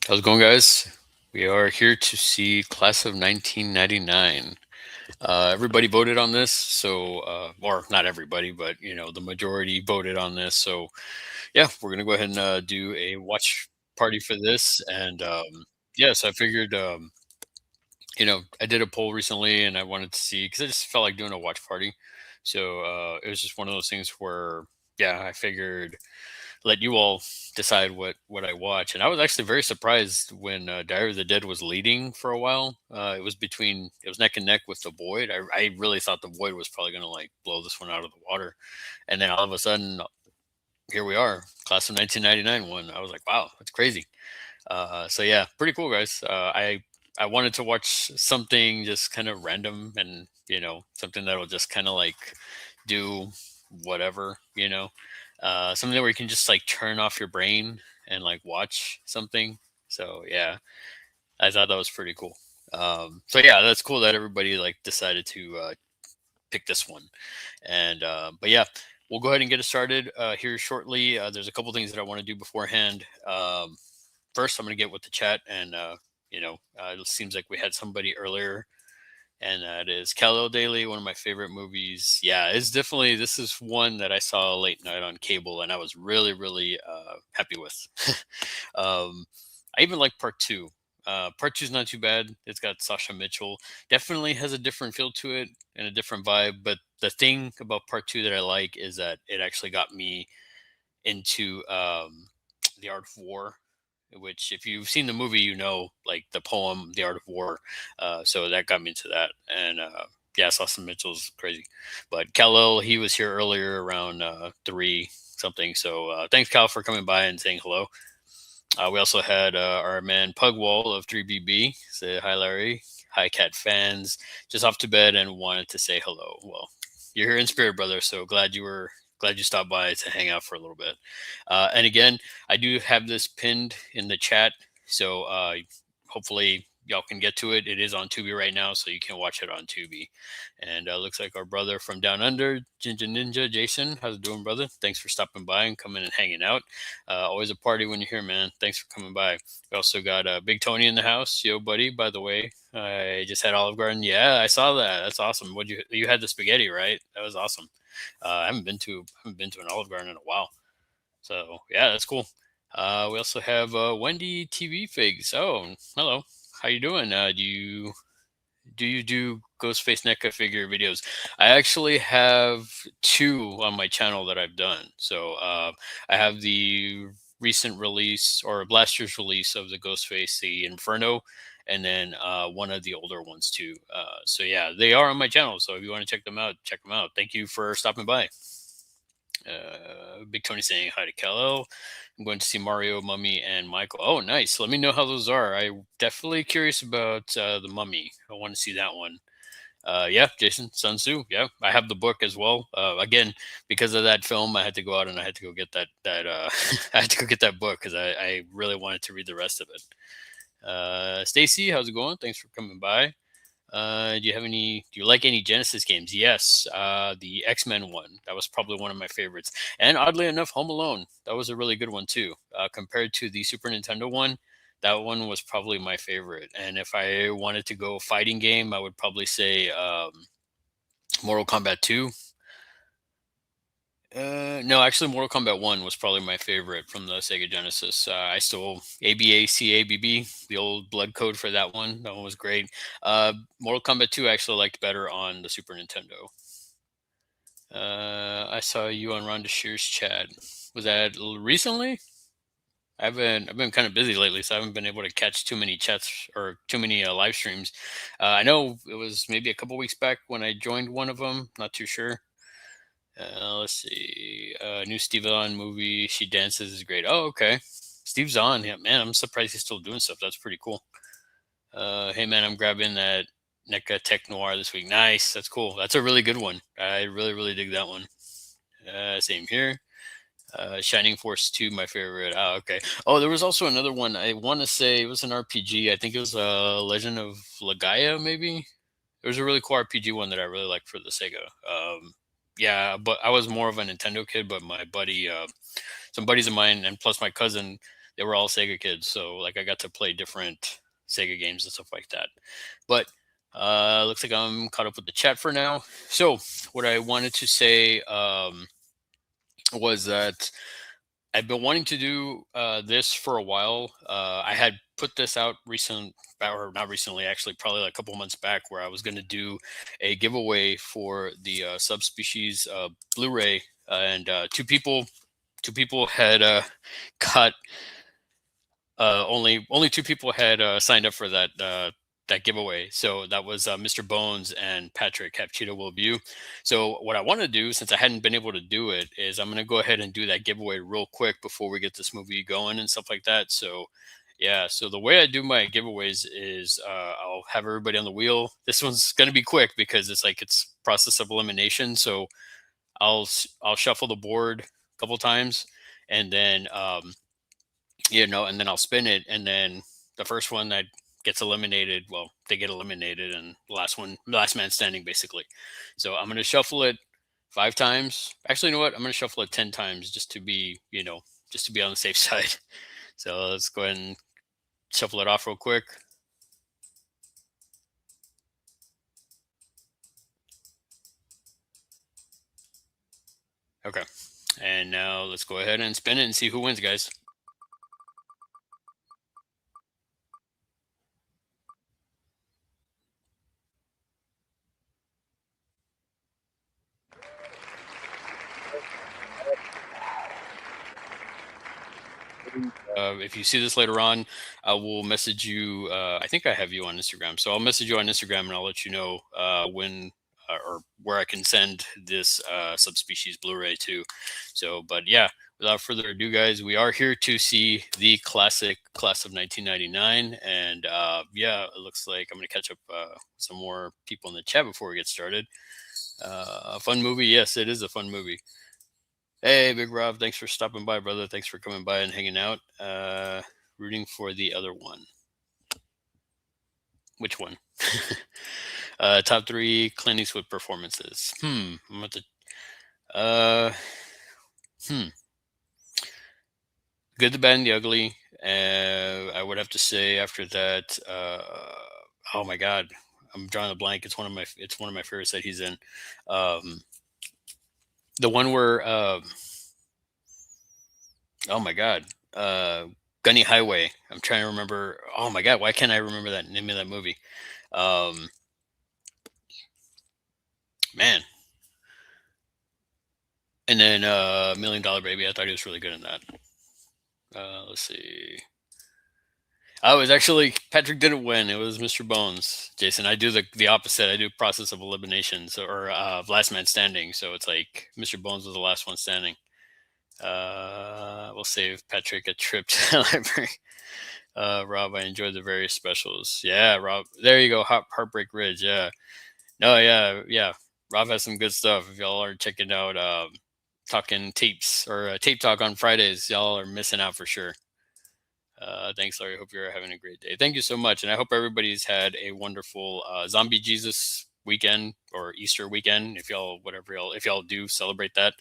How's it going, guys? We are here to see Class of 1999. Everybody voted on this, or not everybody, but the majority voted on this. So, yeah, we're gonna go ahead and do a watch party for this. And yes, I figured, I did a poll recently, and I wanted to see because I just felt like doing a watch party. So it was just one of those things where, yeah, I figured let you all decide what I watch. And I was actually very surprised when Diary of the Dead was leading for a while. It was neck and neck with The Void. I really thought The Void was probably going to like blow this one out of the water, and then all of a sudden, here we are, Class of 1999 one. I was like, wow, that's crazy. So yeah, pretty cool, guys. I wanted to watch something just kind of random and something that'll just kind of like do whatever, something where you can just like turn off your brain and like watch something. So yeah, I thought that was pretty cool. So yeah, that's cool that everybody like decided to pick this one. And but yeah, we'll go ahead and get it started here shortly. There's a couple things that I want to do beforehand. First, I'm going to get with the chat, and it seems like we had somebody earlier, and that is Kal-El Daily, one of my favorite movies. Yeah, it's definitely this is one that I saw late night on cable, and I was really, really happy with. um, I even like part two. Part two is not too bad. It's got Sasha Mitchell. Definitely has a different feel to it and a different vibe. But the thing about part two that I like is that it actually got me into the Art of War, which if you've seen the movie, like the poem, The Art of War. So that got me into that. And yeah, Austin Mitchell's crazy. But Kal-El, he was here earlier around three something. So thanks, Cal, for coming by and saying hello. We also had our man Pugwall of 3BB say hi, Larry. Hi, Cat fans. Just off to bed and wanted to say hello. Well, you're here in spirit, brother. So glad you stopped by to hang out for a little bit. And again, I do have this pinned in the chat, so hopefully y'all can get to it. It is on Tubi right now, so you can watch it on Tubi. And looks like our brother from down under, Ginger Ninja Jason. How's it doing, brother? Thanks for stopping by and coming and hanging out. Always a party when you're here, man. Thanks for coming by. We also got Big Tony in the house. Yo, buddy. By the way, I just had Olive Garden. Yeah, I saw that. That's awesome. What you had the spaghetti, right? That was awesome. I haven't been to an Olive Garden in a while. So yeah, that's cool. We also have Wendy TV Figs. Oh, hello. How you doing? Do you do Ghostface NECA figure videos? I actually have two on my channel that I've done. So I have the recent release or last year's release of the Ghostface, the Inferno, and then one of the older ones too. So yeah, they are on my channel. So if you want to check them out, check them out. Thank you for stopping by. Big Tony saying hi to Kal-El. I'm going to see Mario, Mummy, and Michael. Oh, nice. Let me know how those are. I'm definitely curious about the Mummy. I want to see that one. Yeah, Jason, Sun Tzu. Yeah, I have the book as well. Again, because of that film, I had to go out and I had to go get that. I had to go get that book because I really wanted to read the rest of it. Stacy, how's it going? Thanks for coming by. Do you like any Genesis games? Yes, the X-Men one. That was probably one of my favorites. And oddly enough, Home Alone. That was a really good one too. Compared to the Super Nintendo one, that one was probably my favorite. And if I wanted to go fighting game, I would probably say Mortal Kombat 2. No, actually, Mortal Kombat 1 was probably my favorite from the Sega Genesis. I still ABACABB, the old blood code for that one. That one was great. Mortal Kombat 2 I actually liked better on the Super Nintendo. I saw you on Rhonda Shear's chat. Was that recently? I've been kind of busy lately, so I haven't been able to catch too many chats or too many live streams. I know it was maybe a couple weeks back when I joined one of them. Not too sure. Let's see. New Steve Zahn movie. She dances is great. Oh, okay. Steve Zahn. Yeah, man, I'm surprised he's still doing stuff. That's pretty cool. Hey, man, I'm grabbing that NECA Tech Noir this week. Nice. That's cool. That's a really good one. I really, really dig that one. Same here. Shining Force 2, my favorite. Oh, okay. Oh, there was also another one. I want to say it was an RPG. I think it was Legend of Legaia, maybe. There was a really cool RPG one that I really liked for the Sega. Yeah, but I was more of a Nintendo kid. But my buddy, some buddies of mine, and plus my cousin, they were all Sega kids. So like I got to play different Sega games and stuff like that. But looks like I'm caught up with the chat for now. So what I wanted to say was that I've been wanting to do this for a while. I had put this out or not recently, actually, probably like a couple months back, where I was going to do a giveaway for the subspecies Blu-ray, and two people had got only two people had signed up for that giveaway. So that was Mr. Bones and Patrick Capchito Will View. So what I want to do, since I hadn't been able to do it, is I'm going to go ahead and do that giveaway real quick before we get this movie going and stuff like that. So yeah, so the way I do my giveaways is I'll have everybody on the wheel. This one's going to be quick because it's process of elimination. So I'll shuffle the board a couple times, and then and then I'll spin it, and then the first one that gets eliminated, well, they get eliminated, and last man standing, basically. So I'm gonna shuffle it 5 times. Actually, you know what? I'm gonna shuffle it 10 times just to be on the safe side. So let's go ahead and shuffle it off real quick. Okay, and now let's go ahead and spin it and see who wins, guys. If you see this later on, I will message you. I think I have you on Instagram, so I'll message you on Instagram and I'll let you know when or where I can send this subspecies Blu-ray to. So, but yeah, without further ado, guys, we are here to see the classic class of 1999, and yeah, it looks like I'm going to catch up some more people in the chat before we get started. A fun movie, yes, it is a fun movie. Hey, Big Rob, thanks for stopping by, brother. Thanks for coming by and hanging out. Rooting for the other one. Which one? Top 3 Clint Eastwood performances. I'm about to. Good, the Bad, and the Ugly. I would have to say after that. Oh my God, I'm drawing a blank. It's one of my favorites that he's in. The one where. Oh my God. Gunny Highway. I'm trying to remember. Oh my God, why can't I remember that name of that movie? Man. And then Million Dollar Baby. I thought he was really good in that. Let's see. I was actually Patrick didn't win. It was Mr. Bones. Jason, I do the opposite. I do process of elimination, or last man standing. So it's like Mr. Bones was the last one standing. We'll save Patrick a trip to the library. Rob, I enjoyed the various specials. Yeah, Rob. There you go. Heartbreak Ridge. Yeah. No, yeah. Rob has some good stuff. If y'all are checking out talking tapes or tape talk on Fridays, y'all are missing out for sure. Thanks, Larry. Hope you're having a great day. Thank you so much, and I hope everybody's had a wonderful Zombie Jesus weekend or Easter weekend. If y'all do celebrate that.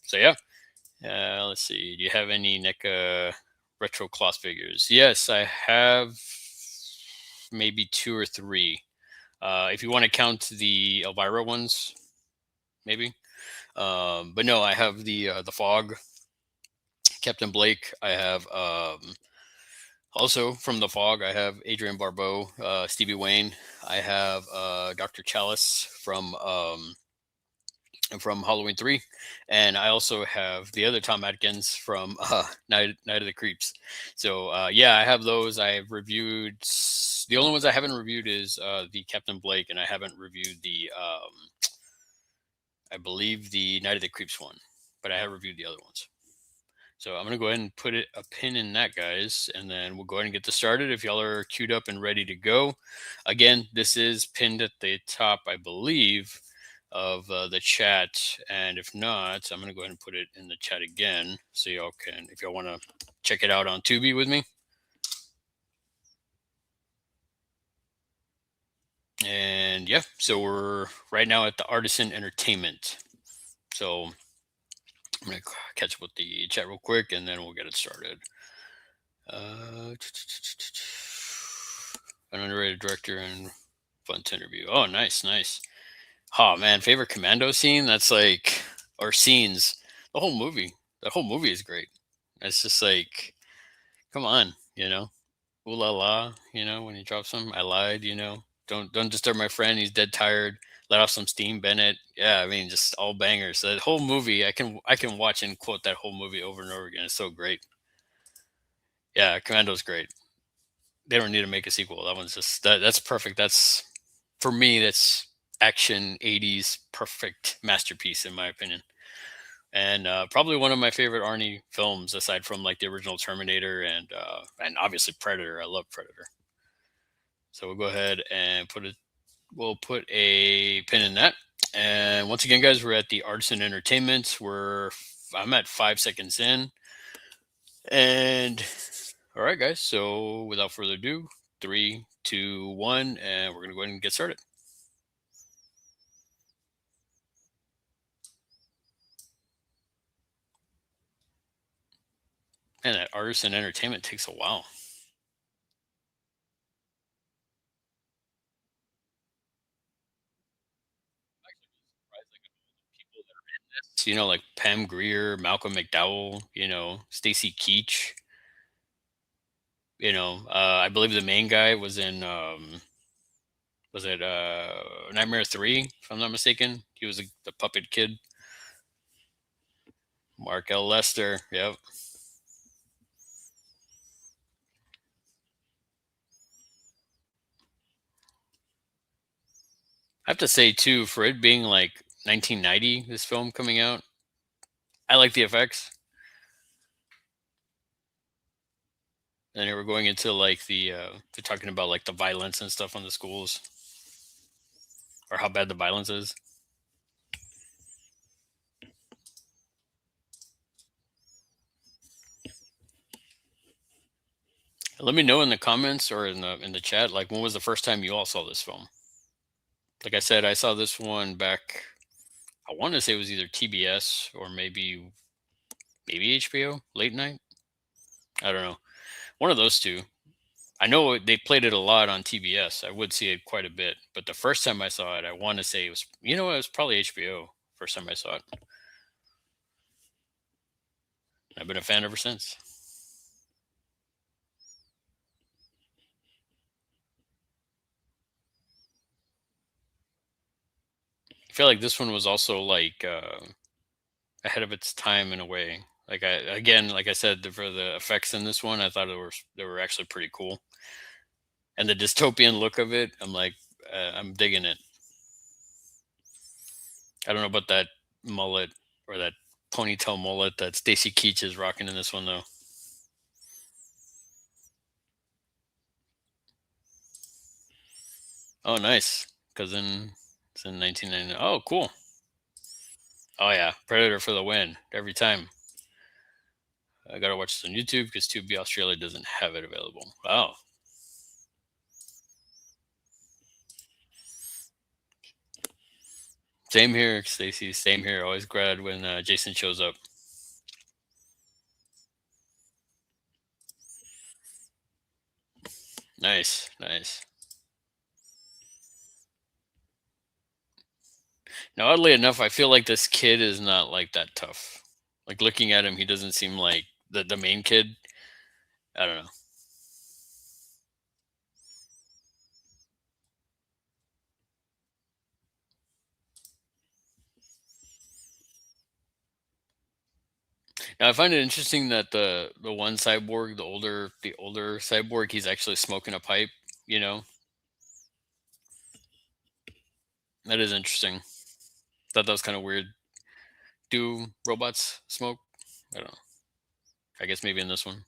So yeah. Let's see. Do you have any NECA retro cloth figures? Yes, I have maybe 2 or 3. If you want to count the Elvira ones, maybe. But no, I have the Fog, Captain Blake. I have also from the Fog. I have Adrian Barbeau, Stevie Wayne. I have Dr. Chalice from Halloween 3, and I also have the other Tom Atkins from Night of the Creeps. So yeah, I have those. I've reviewed. The only ones I haven't reviewed is the Captain Blake, and I haven't reviewed the I believe the Night of the Creeps one, but I have reviewed the other ones. So I'm going to go ahead and put a pin in that, guys, and then we'll go ahead and get this started. If y'all are queued up and ready to go. Again, this is pinned at the top, I believe, of the chat. And if not, I'm going to go ahead and put it in the chat again so y'all can, if y'all want to check it out on Tubi with me. And yeah, so we're right now at the Artisan Entertainment. So I'm going to catch up with the chat real quick and then we'll get it started. Uh, an underrated director and fun to interview. Oh, nice, nice. Oh man, favorite commando scene? That's like, or scenes. The whole movie. The whole movie is great. It's just like, come on, ooh la la, when he drops him, I lied, don't disturb my friend. He's dead tired. Let off some steam, Bennett. Yeah, I mean, just all bangers. That whole movie, I can watch and quote that whole movie over and over again. It's so great. Yeah, Commando's great. They don't need to make a sequel. That one's just that's perfect. That's for me. That's action '80s perfect masterpiece in my opinion, and probably one of my favorite Arnie films aside from like the original Terminator and obviously Predator. I love Predator. So we'll go ahead and we'll put a pin in that. And once again, guys, we're at the Arts and Entertainment. I'm at 5 seconds in, and all right, guys. So without further ado, three, two, one, and we're gonna go ahead and get started. And that Arts and Entertainment takes a while. Like Pam Grier, Malcolm McDowell, Stacy Keach. I believe the main guy was in was it Nightmare 3, if I'm not mistaken. He was the puppet kid. Mark L. Lester. Yep. I have to say too, for it being like 1990, this film coming out, I like the effects. And they were going into like they're talking about like the violence and stuff on the schools, or how bad the violence is. Let me know in the comments or in the chat, like when was the first time you all saw this film? Like I said, I saw this one back. I want to say it was either TBS or maybe HBO late night. I don't know, one of those two. I know they played it a lot on TBS. I would see it quite a bit, but the first time I saw it, I want to say it was, it was probably HBO. First time I saw it, I've been a fan ever since. I feel like this one was also like ahead of its time in a way. Like like I said, for the effects in this one, I thought they were actually pretty cool, and the dystopian look of it, I'm like, I'm digging it. I don't know about that mullet or that ponytail mullet that Stacy Keach is rocking in this one though. Oh, nice. Because it's in 1999. Oh, cool. Oh yeah, Predator for the win every time. I gotta watch this on YouTube because Tubi Australia doesn't have it available. Wow. Same here, Stacy. Same here. Always glad when Jason shows up. Nice, nice. Now, oddly enough, I feel like this kid is not like that tough. Like looking at him, he doesn't seem like the main kid. I don't know. Now, I find it interesting that the one cyborg, the older cyborg, he's actually smoking a pipe. You know, that is interesting. Thought that was kind of weird. Do robots smoke? I don't know. I guess maybe in this one.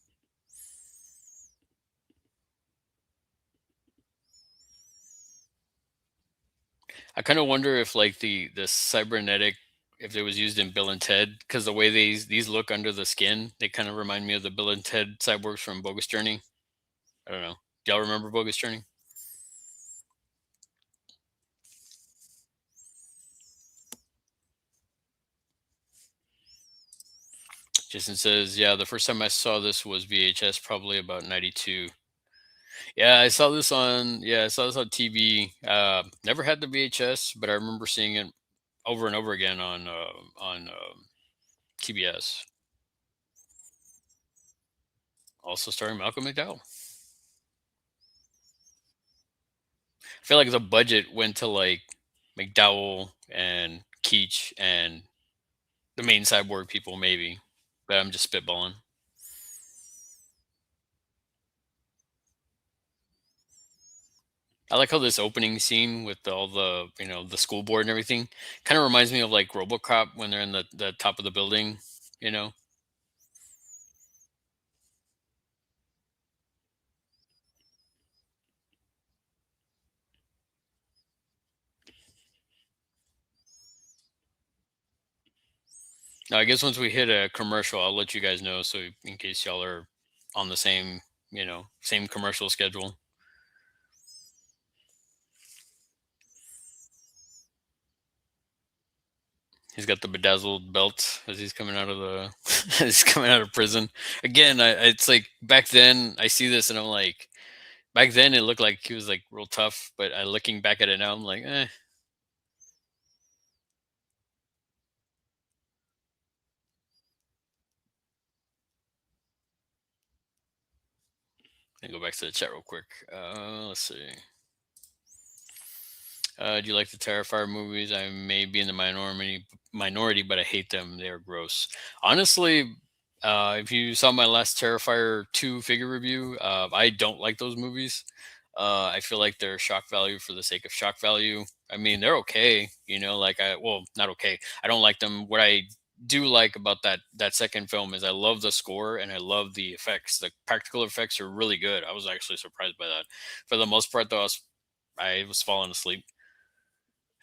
I kind of wonder if like the cybernetic, if it was used in Bill and Ted, because the way these look under the skin, they kind of remind me of the Bill and Ted cyborgs from Bogus Journey. I don't know. Do y'all remember Bogus Journey? Jason says, yeah, the first time I saw this was VHS, probably about 92. Yeah, I saw this on TV. Never had the VHS, but I remember seeing it over and over again on TBS. Also starring Malcolm McDowell. I feel like the budget went to like McDowell and Keach and the main cyborg people, maybe. But I'm just spitballing. I like how this opening scene with all the the school board and everything kind of reminds me of like RoboCop when they're in the top of the building. You know, now, I guess once we hit a commercial, I'll let you guys know so in case y'all are on the same same commercial schedule. He's got the bedazzled belt as he's coming out of the as he's coming out of prison. Again, it's like back then I see this and I'm like, back then it looked like he was like real tough, but looking back at it now, I'm like, Let me go back to the chat real quick. Let's see. Do you like the Terrifier movies? I may be in the minority, but I hate them. They are gross. Honestly, if you saw my last Terrifier 2 figure review, I don't like those movies. I feel like they're shock value for the sake of shock value. I mean, they're okay, like not okay. I don't like them. What I do like about that second film is I love the score and I love the effects. The practical effects are really good. I was actually surprised by that. For the most part, though, I was falling asleep.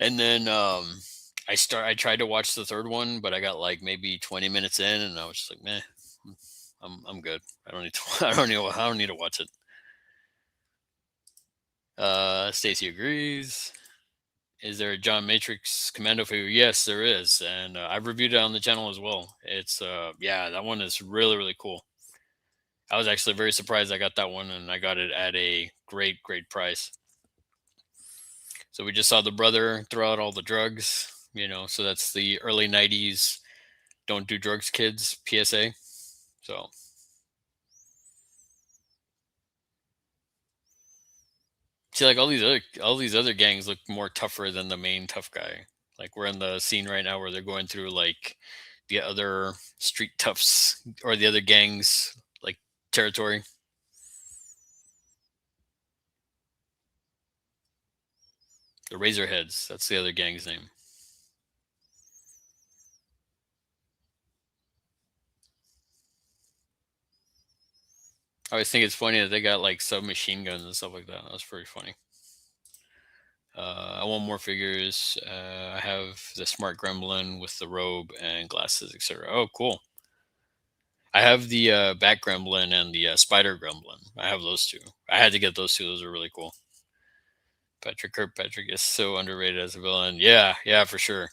And then I tried to watch the third one, but I got like maybe 20 minutes in and I was just like, meh, I'm good. I don't need to I don't need to watch it. Stacy agrees. Is there a John Matrix Commando figure? Yes, there is, and I've reviewed it on the channel as well. It's yeah, that one is really really cool. I was actually very surprised I got that one, and I got it at a great price. So we just saw the brother throw out all the drugs, so that's the early '90s "Don't do drugs, kids" PSA. So see, like all these other gangs look more tougher than the main tough guy. Like we're in the scene right now where they're going through like the other street toughs or the other gangs like territory. The Razorheads. That's the other gang's name. I always think it's funny that they got like submachine guns and stuff like that. That's pretty funny. I want more figures. I have the smart gremlin with the robe and glasses, etc. Oh, cool. I have the bat gremlin and the spider gremlin. I have those two. I had to get those two. Those are really cool. Patrick Kirkpatrick is so underrated as a villain. Yeah, yeah, for sure.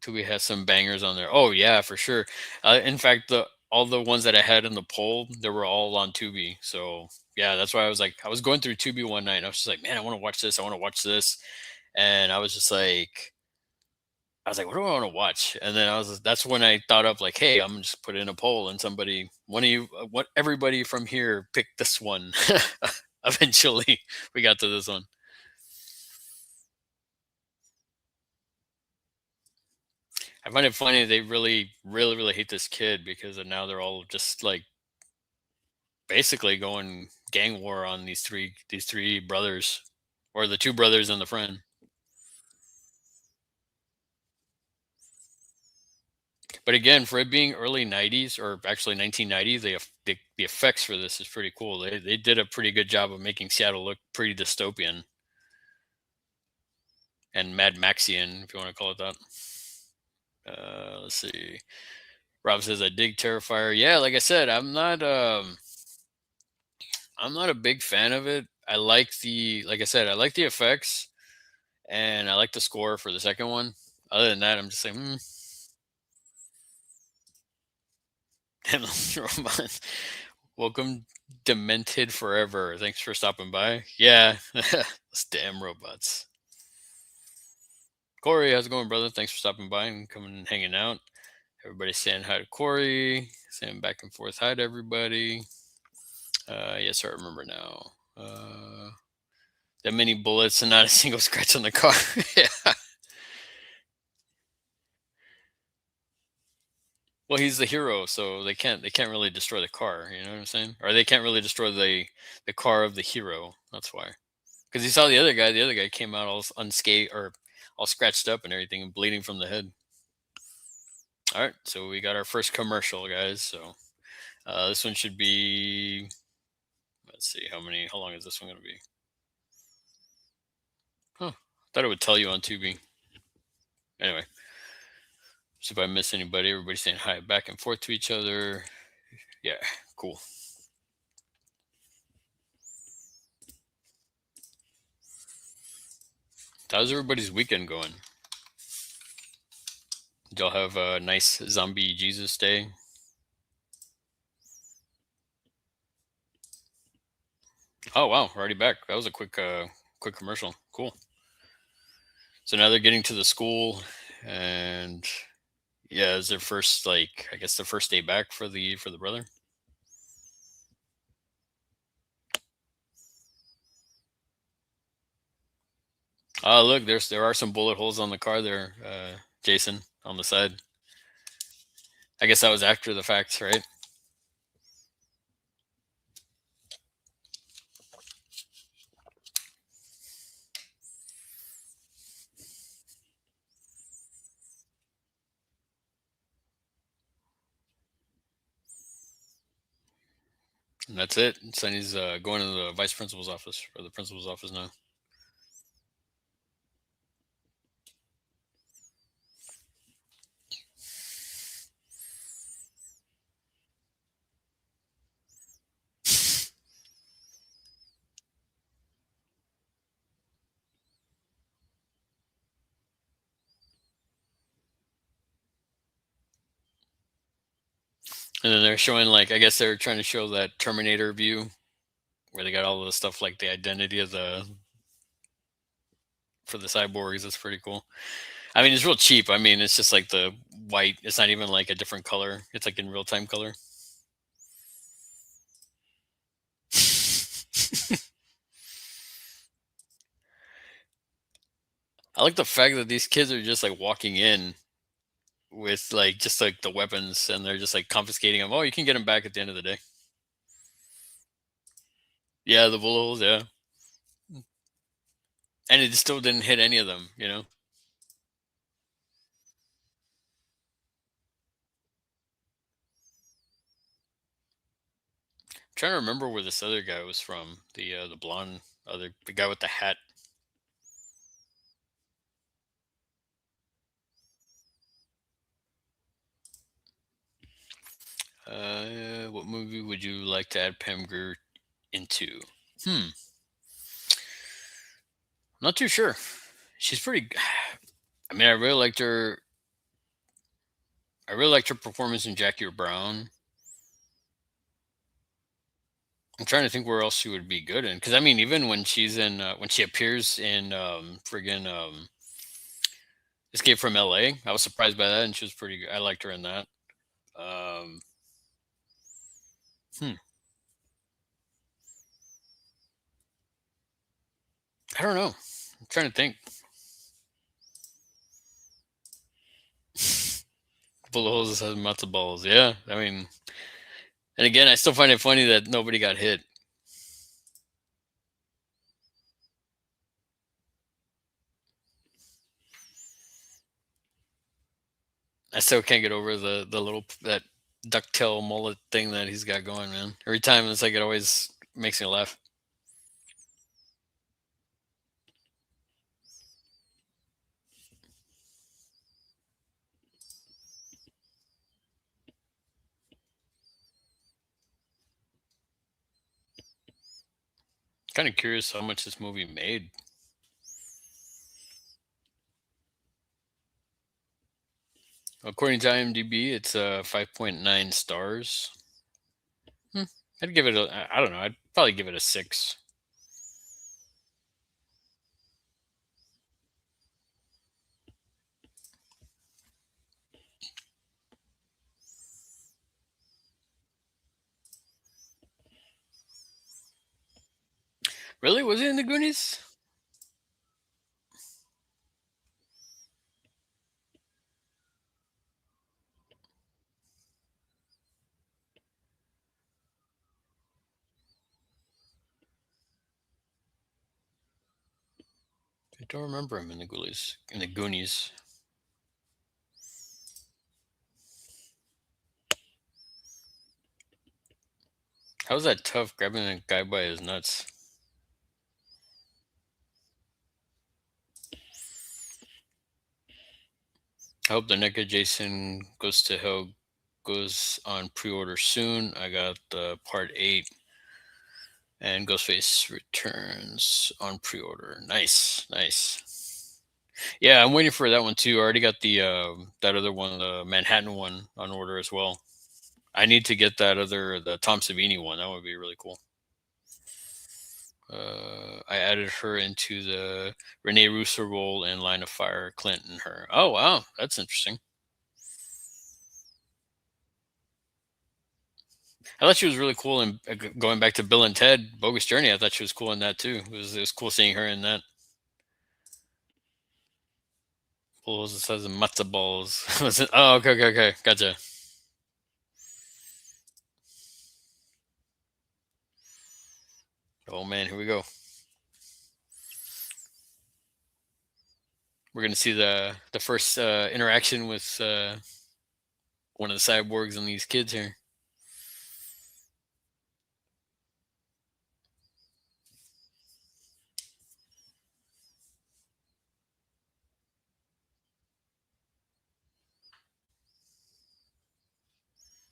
Tubi has some bangers on there. Oh yeah, for sure. In fact, the all the ones that I had in the poll, they were all on Tubi. So yeah, that's why I was going through Tubi one night, and I was just like, man, I want to watch this. I want to watch this, and I was like, what do I want to watch? And then that's when I thought of like, hey, I'm just put in a poll, and one of you, what everybody from here picked this one. Eventually, we got to this one. I find it funny they really hate this kid because now they're all just like basically going gang war on these three brothers or the two brothers and the friend. But again, for it being early '90s or actually 1990, the effects for this is pretty cool. They did a pretty good job of making Seattle look pretty dystopian and Mad Maxian, if you want to call it that. Let's see. Rob says I dig Terrifier. Yeah, like I said, I'm not a big fan of it. Like I said, I like the effects and I like the score for the second one. Other than that, I'm just like, hmm. Endless robots. Welcome, Demented Forever. Thanks for stopping by. Yeah, those damn robots. Corey, how's it going, brother? Thanks for stopping by and coming and hanging out. Everybody saying hi to Corey, saying back and forth hi to everybody. Yes, I remember now. That many bullets and not a single scratch on the car. Yeah. Well, he's the hero, so they can't really destroy the car. You know what I'm saying? Or they can't really destroy the car of the hero. That's why. Because you saw the other guy. The other guy came out all unscathed or all scratched up and everything, and bleeding from the head. All right, so we got our first commercial, guys. So this one should be. Let's see how long is this one going to be? Huh? Thought it would tell you on Tubi. Anyway, see if I miss anybody. Everybody's saying hi back and forth to each other. Yeah, cool. How's everybody's weekend going? Did y'all have a nice zombie Jesus day? Oh wow, we're already back. That was a quick commercial. Cool. So now they're getting to the school, and yeah, is their first I guess the first day back for the brother. Oh look, there are some bullet holes on the car there, Jason, on the side. I guess that was after the fact, right? And that's it. Sonny's going to the vice principal's office or the principal's office now. And then they're showing I guess they're trying to show that Terminator view where they got all the stuff like the identity of the for the cyborgs. That's pretty cool. I mean, it's real cheap. I mean, it's just like the white. It's not even like a different color. It's like in real time color. I like the fact that these kids are just like walking in with like just like the weapons and they're just like confiscating them. Oh, you can get them back at the end of the day. Yeah, the bullet holes. Yeah, and it still didn't hit any of them. I'm trying to remember where this other guy was from. The blonde other the guy with the hat. What movie would you like to add Pam Grier into? Hmm, not too sure. She's pretty. I mean, I really liked her performance in Jackie Brown. I'm trying to think where else she would be good in, because I mean, even when she appears in friggin' Escape from L.A., I was surprised by that, and she was pretty good. I liked her in that. Um, hmm, I don't know. I'm trying to think. Bullet holes has matzo balls. Yeah, I mean, and again, I still find it funny that nobody got hit. I still can't get over the little that ducktail mullet thing that he's got going, man. Every time it's like it always makes me laugh. Kind of curious how much this movie made. According to IMDb, it's 5.9 stars. Hmm. I'd give it a. I don't know. I'd probably give it a 6. Really? Was it in the Goonies? I don't remember him in the Goonies. In the Goonies. How's that tough grabbing a guy by his nuts? I hope the NECA Jason Goes to Hell goes on pre-order soon. I got the part 8 and Ghostface Returns on pre-order. Nice, nice. Yeah, I'm waiting for that one too. I already got the that other one, the Manhattan one, on order as well. I need to get the Tom Savini one. That would be really cool. I added her into the Rene Russo role in Line of Fire. Clinton, her. Oh wow, that's interesting. I thought she was really cool. And going back to Bill and Ted Bogus Journey, I thought she was cool in that too. It was cool seeing her in that. Balls, it says matzo balls. Was it? Oh, okay, okay, okay, gotcha. Oh man, here we go. We're gonna see the first interaction with one of the cyborgs and these kids here.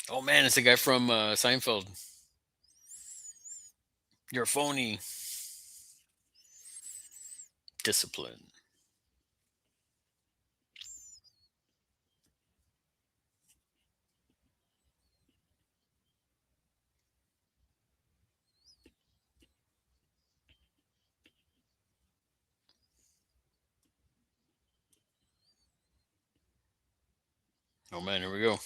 Oh man, it's the guy from Seinfeld. You're a phony. Discipline. Oh man, here we go.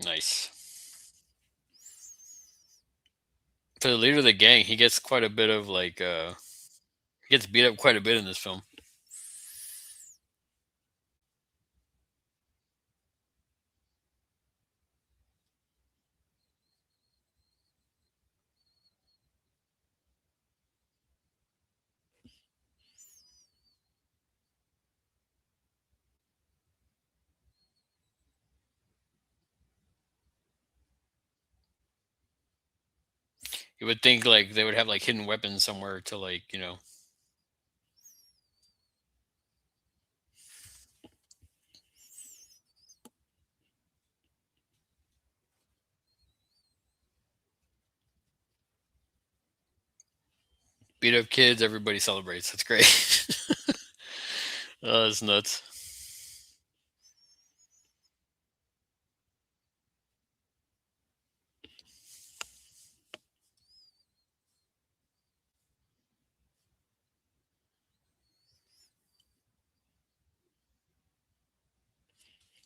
Nice. For the leader of the gang, he gets quite a bit of like he gets beat up quite a bit in this film. You would think like they would have like hidden weapons somewhere to like beat up kids. Everybody celebrates. That's great. Oh, that's nuts.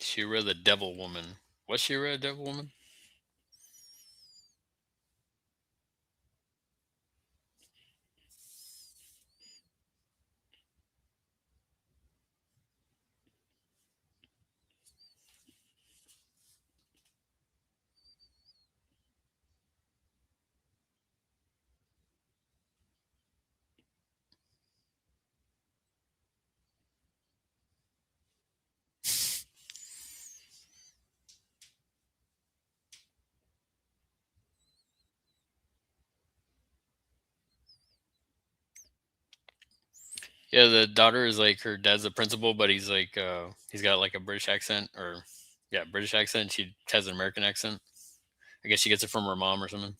She-Ra the Devil Woman. Was She-Ra a Devil Woman? Yeah, the daughter is like her dad's the principal, but he's got like a British accent, or yeah, British accent. She has an American accent. I guess she gets it from her mom or something.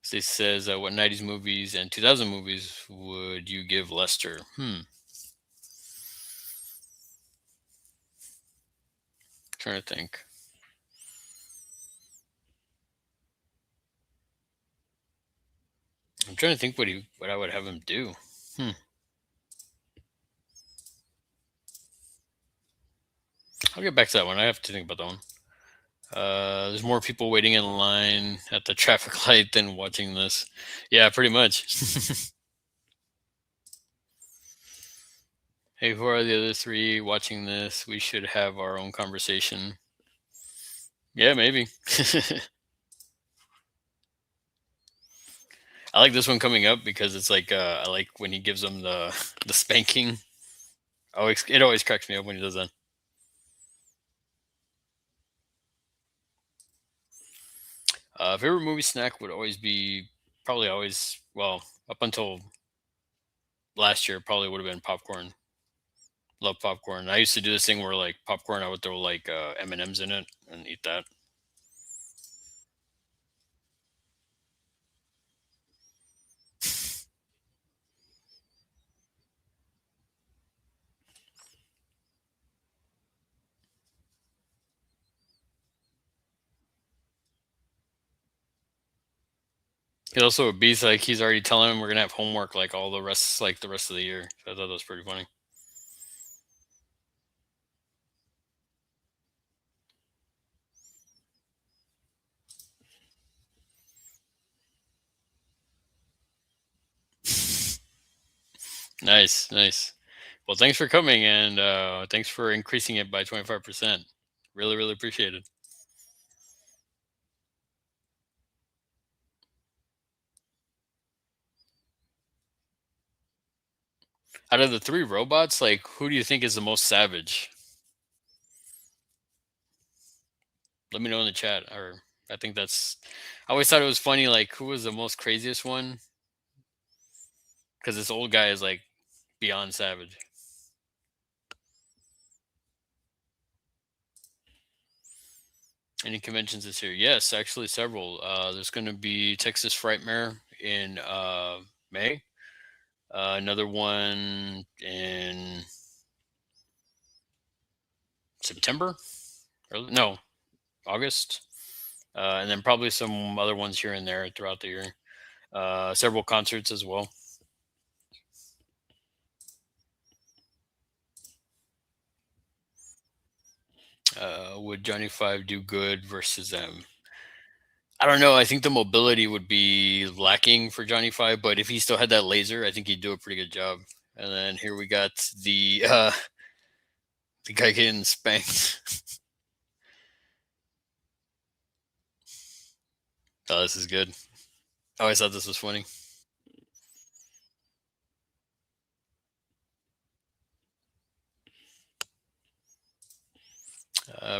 So it says, what 90s movies and 2000 movies would you give Lester? Trying to think. I'm trying to think what I would have him do. Hmm. I'll get back to that one. I have to think about that one. There's more people waiting in line at the traffic light than watching this. Yeah, pretty much. Hey, who are the other three watching this? We should have our own conversation. Yeah, maybe. I like this one coming up because it's like I like when he gives them the spanking. Oh, it always cracks me up when he does that. Favorite movie snack would always be probably always well up until last year probably would have been popcorn. Love popcorn. I used to do this thing where like popcorn I would throw like M&Ms in it and eat that. He also B's like he's already telling him we're gonna have homework like the rest of the year. So I thought that was pretty funny. Nice, nice. Well, thanks for coming and thanks for increasing it by 25%. Really, really appreciate it. Out of the three robots, like who do you think is the most savage? Let me know in the chat. Or I think that's. I always thought it was funny, like who was the most craziest one? Because this old guy is like beyond savage. Any conventions this year? Yes, actually several. There's going to be Texas Frightmare in May. Another one in September. No, August. And then probably some other ones here and there throughout the year. Several concerts as well. Would Johnny Five do good versus them? I don't know. I think the mobility would be lacking for Johnny Five, but if he still had that laser, I think he'd do a pretty good job. And then here we got the guy getting spanked. Oh, this is good. I always thought this was funny.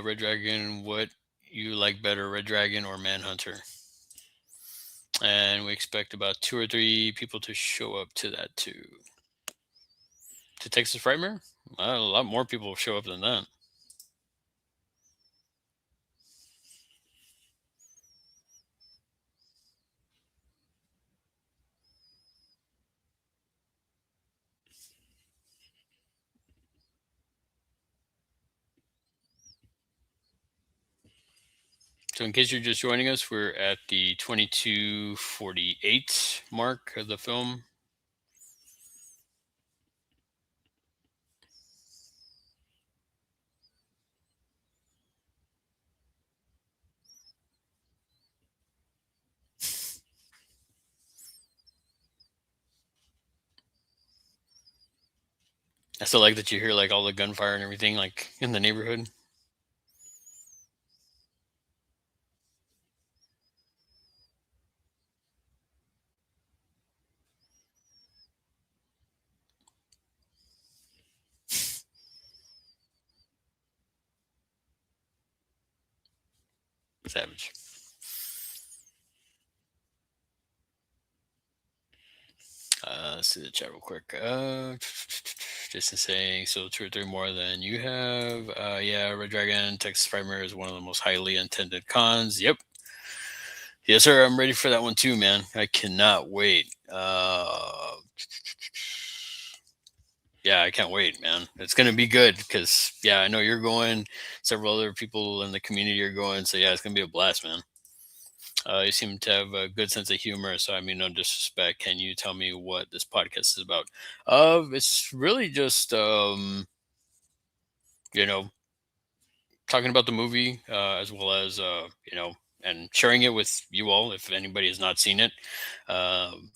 Red Dragon, what you like better, Red Dragon or Manhunter? And we expect about two or three people to show up to that too. To Texas Frightmare? A lot more people show up than that. So, in case you're just joining us, we're at the 22:48 mark of the film. I still like that you hear like all the gunfire and everything like in the neighborhood. Savage. Let's see the chat real quick. Just saying, so two or three more than you have. Yeah, Red Dragon, Texas Primer is one of the most highly attended cons. Yep. Yes, sir. I'm ready for that one too, man. I cannot wait. Yeah, I can't wait, man. It's gonna be good because yeah, I know you're going. Several other people in the community are going, so yeah, it's gonna be a blast, man. You seem to have a good sense of humor, so I mean, no disrespect. Can you tell me what this podcast is about? It's really just you know, talking about the movie as well as and sharing it with you all if anybody has not seen it. Um,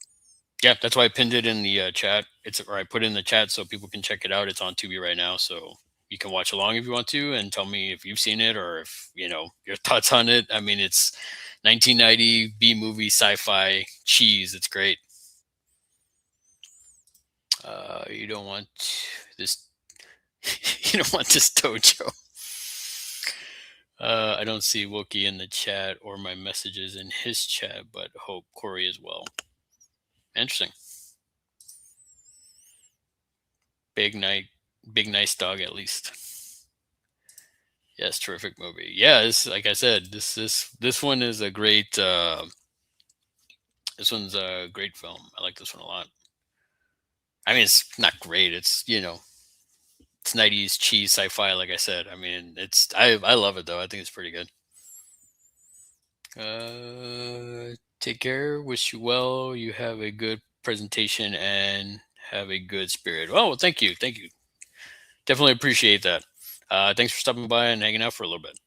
yeah, that's why I pinned it in the chat. I put it in the chat so people can check it out. It's on Tubi right now, so you can watch along if you want to, and tell me if you've seen it or if your thoughts on it. I mean, it's 1990 B movie sci-fi cheese. It's great. You don't want this. You don't want this dojo. I don't see Wookie in the chat or my messages in his chat, but hope Corey as well. Interesting. Big night, big nice dog at least. Yes, terrific movie. Yeah, this like I said, this one is a great. This one's a great film. I like this one a lot. I mean, it's not great. It's 90s cheese sci-fi. Like I said, I mean, I love it though. I think it's pretty good. Take care. Wish you well. You have a good presentation and have a good spirit. Oh, well, thank you. Definitely appreciate that. Thanks for stopping by and hanging out for a little bit.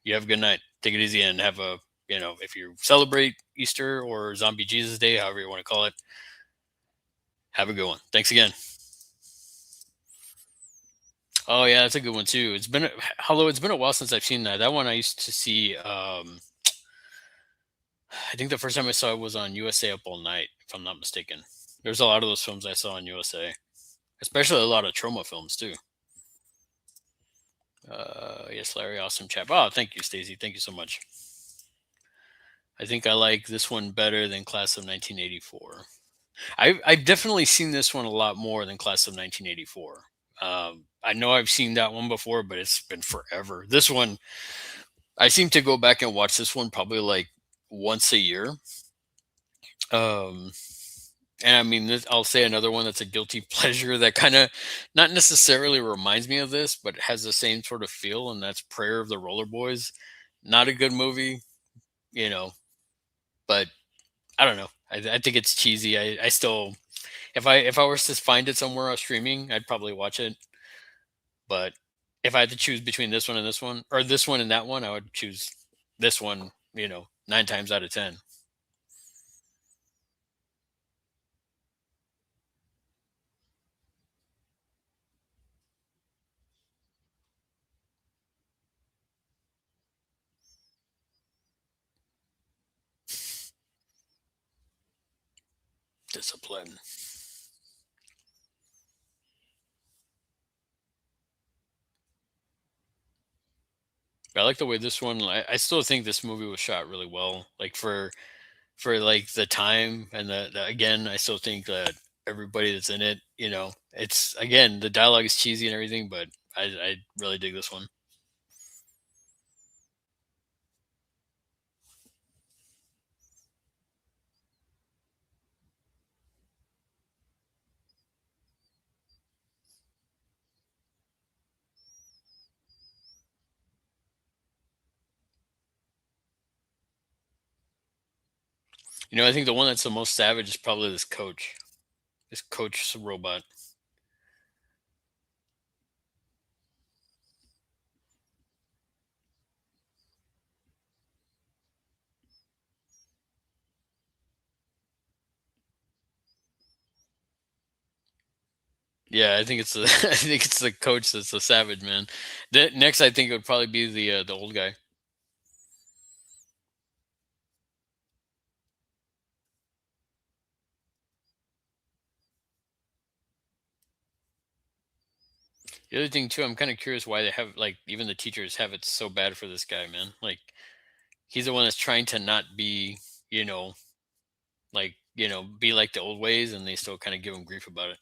You have a good night. Take it easy and have a if you celebrate Easter or Zombie Jesus Day, however you want to call it, have a good one. Thanks again. Oh yeah, that's a good one too. Although it's been a while since I've seen that. That one I used to see. I think the first time I saw it was on USA Up All Night, if I'm not mistaken. There's a lot of those films I saw on USA, especially a lot of trauma films too. Yes, Larry, awesome chap. Oh, thank you, Stacey. Thank you so much. I think I like this one better than Class of 1984. I've definitely seen this one a lot more than Class of 1984. I know I've seen that one before, but it's been forever. This one, I seem to go back and watch this one probably like once a year. Um, and I mean, I'll say another one that's a guilty pleasure that kind of not necessarily reminds me of this, but has the same sort of feel, and that's Prayer of the Roller Boys. Not a good movie, you know, but I don't know. I think it's cheesy. I still, if I was to find it somewhere on streaming, I'd probably watch it. But if I had to choose between this one and this one, or this one and that one, I would choose this one. 9 times out of 10. Discipline. I like the way this one. I still think this movie was shot really well. Like for like the time and again, I still think that everybody that's in it, it's again the dialogue is cheesy and everything, but I really dig this one. I think the one that's the most savage is probably this coach robot. Yeah, I think it's the I think it's the coach that's the savage man. Next, I think it would probably be the old guy. The other thing too, I'm kind of curious why they have like even the teachers have it so bad for this guy, man. Like He's the one that's trying to not be, you know, be like the old ways, and they still kind of give him grief about it.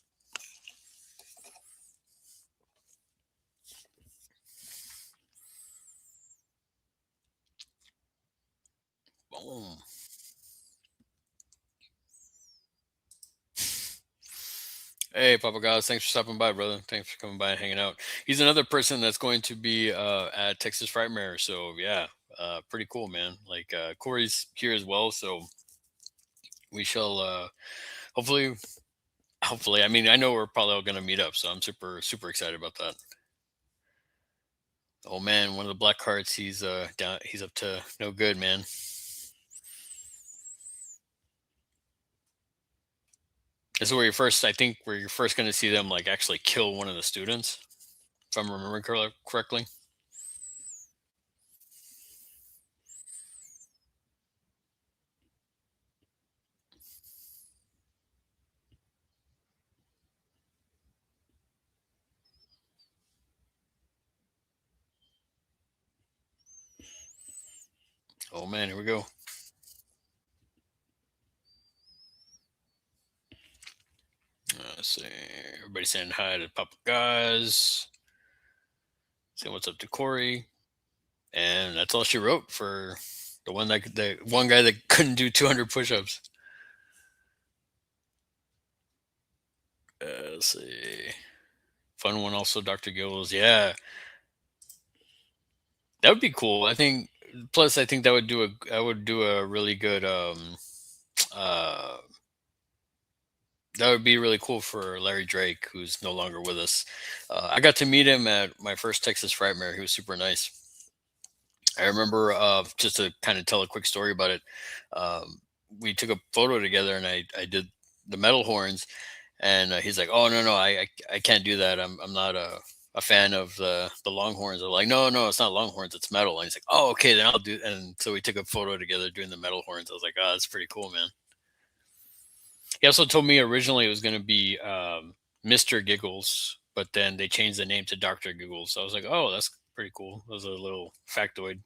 Boom. Hey, Papa Guys, thanks for stopping by, brother. Thanks for coming by and hanging out. He's another person that's going to be at Texas Frightmare. So yeah, pretty cool, man. Like Corey's here as well, so we shall hopefully, hopefully. I mean, I know we're probably all going to meet up, so I'm super super excited about that. Oh man, one of the black cards, he's down. He's up to no good, man. This is where you're first. I think where you're first going to see them like actually kill one of the students, if I'm remembering correctly. Oh man, here we go. Let's see. Everybody saying hi to Papa Guys. Saying what's up to Corey. And that's all she wrote for the one guy that couldn't do 200 push-ups. Let's see. Fun one also, Dr. Gills. Yeah, that would be cool. I think. Plus, I think that would do a really good uh that would be really cool for Larry Drake, who's no longer with us. I got to meet him at my first Texas Frightmare. He was super nice. I remember just to kind of tell a quick story about it. Um, we took a photo together, and I did the metal horns, and he's like, "Oh no, no, I can't do that. I'm not a fan of the Longhorns." I'm like, "No, no, it's not Longhorns. It's metal." And he's like, "Oh, okay, then I'll do." And so we took a photo together doing the metal horns. I was like, "Oh, that's pretty cool, man." He also told me originally it was going to be Mr. Giggles, but then they changed the name to Dr. Giggles. So I was like, "Oh, that's pretty cool." That was a little factoid.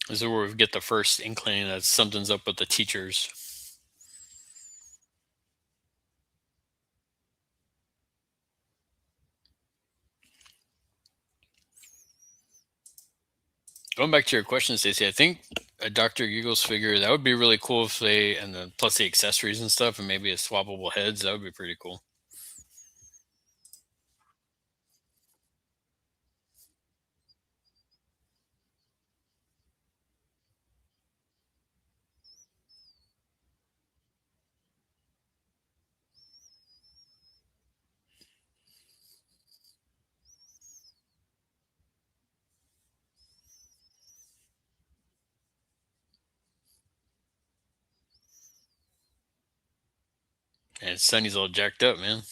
This is where we get the first inkling that something's up with the teachers. Going back to your question, Stacey, I think a Dr. Giggles figure that would be really cool if they and then plus the accessories and stuff and maybe a swappable heads that would be pretty cool. And Sonny's all jacked up, man.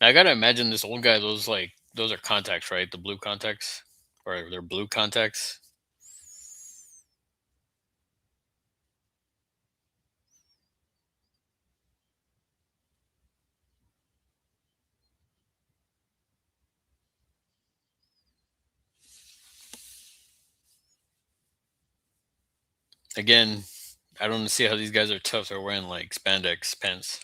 Now, I gotta imagine this old guy. Those are contacts, right? The blue contacts, or they're blue contacts. Again, I don't see how these guys are tough. They're wearing like spandex pants.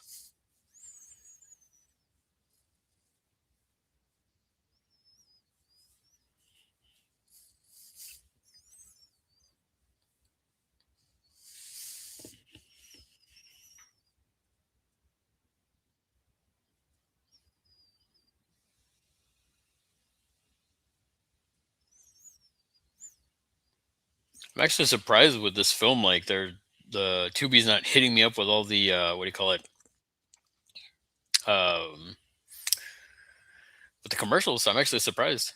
I'm actually surprised with this film. Like, the Tubi's not hitting me up with all the what do you call it? Um, with the commercials. So I'm actually surprised.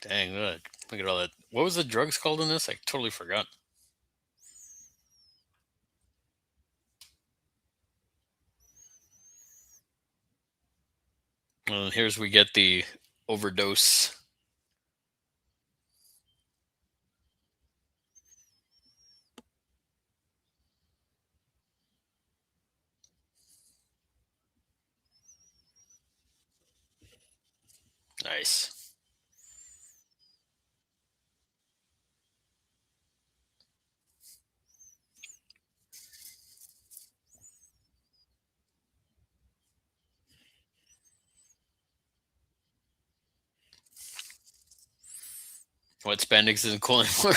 Dang, look at all that. What was the drugs called in this? I totally forgot. Here's we get the overdose. Nice. What spandex isn't cool anymore?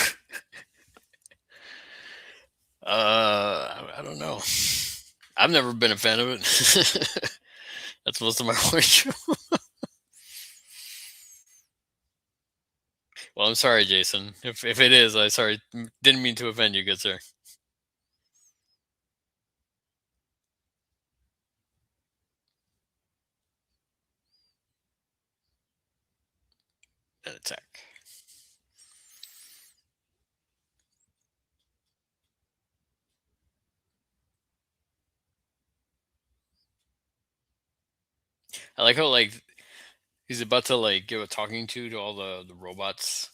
I don't know. I've never been a fan of it. That's most of my wardrobe. Well, I'm sorry, Jason. If it is, I sorry. Didn't mean to offend you, good sir. An attack. I like how like he's about to like give a talking to all the robots.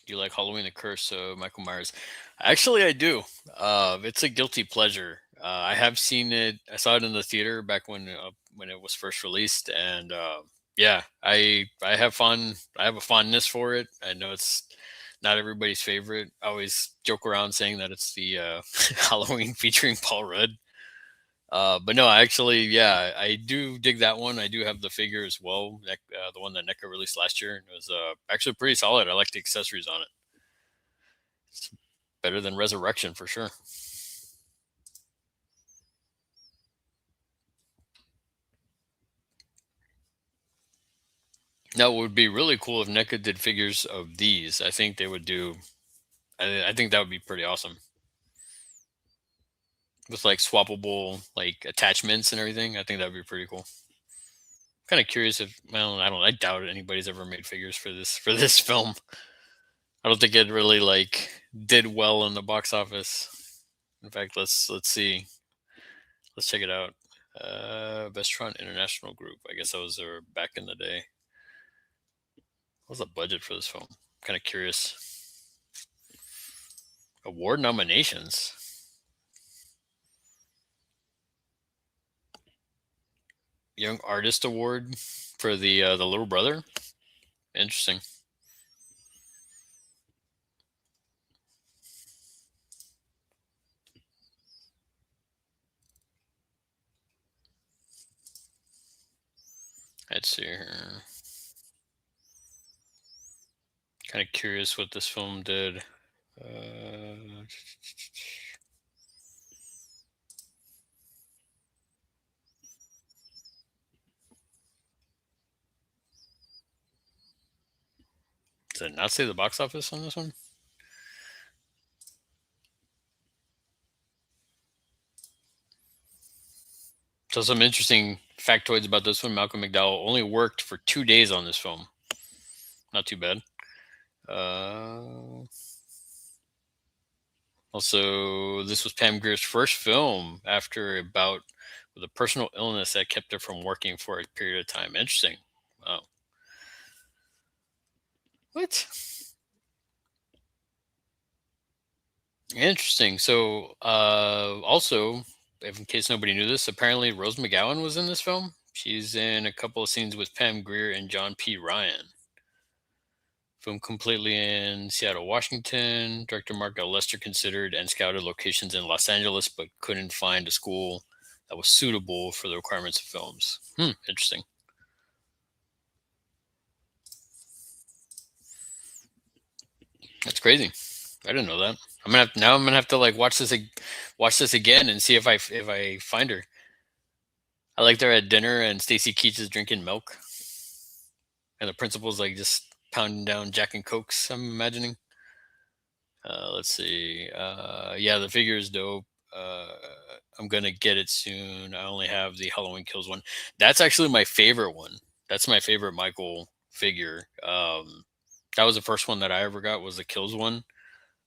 Do you like Halloween the Curse, Michael Myers? Actually, I do. It's a guilty pleasure. I have seen it. I saw it in the theater back when it was first released, and yeah, I have fun. I have a fondness for it. I know it's not everybody's favorite. I always joke around saying that it's the Halloween featuring Paul Rudd. But no, actually, yeah, I do dig that one. I do have the figure as well, the one that NECA released last year. It was actually pretty solid. I like the accessories on it. It's better than Resurrection for sure. Now, it would be really cool if NECA did figures of these. I think they would do. I think that would be pretty awesome with like swappable like attachments and everything. I think that would be pretty cool. Kind of curious if well, I don't. I doubt anybody's ever made figures for this film. I don't think it really like did well in the box office. In fact, let's see. Let's check it out. Vestron International Group. I guess that was their back in the day. What was the budget for this film? Kind of curious. Award nominations. Young Artist Award for the little brother. Interesting. Let's see here. Kind of curious what this film did. Did it not say the box office on this one? So some interesting factoids about this one. Malcolm McDowell only worked for 2 days on this film. Not too bad. Also, this was Pam Grier's first film after a bout with a personal illness that kept her from working for a period of time. Interesting. Wow. What? Interesting. So, also, if in case nobody knew this, apparently Rose McGowan was in this film. She's in a couple of scenes with Pam Grier and John P. Ryan. Film completely in Seattle, Washington. Director Mark L. Lester considered and scouted locations in Los Angeles, but couldn't find a school that was suitable for the requirements of films. Interesting. That's crazy. I didn't know that. I'm gonna have to like watch this again and see if I find her. I like they're at dinner and Stacy Keach is drinking milk, and the principal's like just pounding down Jack and Cokes. I'm imagining. Let's see. Yeah, the figure is dope. Uh, I'm gonna get it soon. I only have the Halloween Kills one. That's actually my favorite one. That's my favorite Michael figure. That was the first one that I ever got, was the Kills one.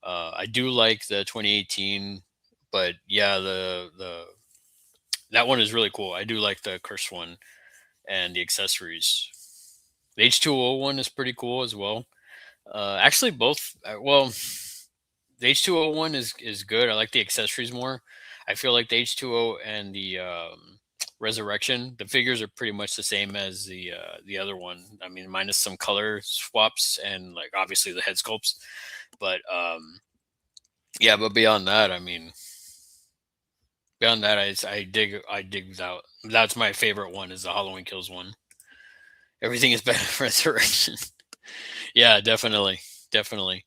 I do like the 2018, but yeah, the that one is really cool. I do like the Curse one and the accessories. The H2O one is pretty cool as well. Actually, both. Well, the H2O one is good. I like the accessories more. I feel like the H2O and the Resurrection, the figures are pretty much the same as the other one. I mean, minus some color swaps and like obviously the head sculpts. But yeah, but beyond that, I mean, beyond that, I dig that. That's my favorite one, is the Halloween Kills one. Everything is better for Resurrection. Yeah, definitely, definitely.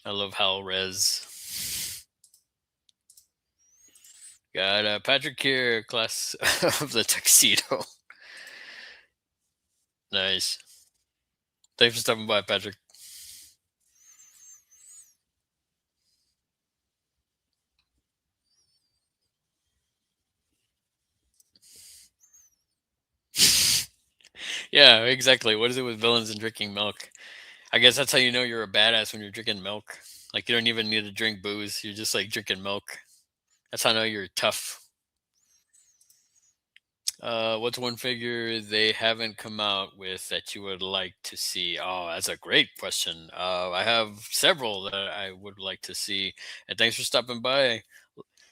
I love Hal Res. Got Patrick here, class of the tuxedo. Nice. Thanks for stopping by, Patrick. Yeah, exactly. What is it with villains and drinking milk? I guess that's how you know you're a badass, when you're drinking milk. Like you don't even need to drink booze. You're just like drinking milk. That's how I know you're tough. What's one figure they haven't come out with that you would like to see? Oh, that's a great question. I have several that I would like to see. And thanks for stopping by.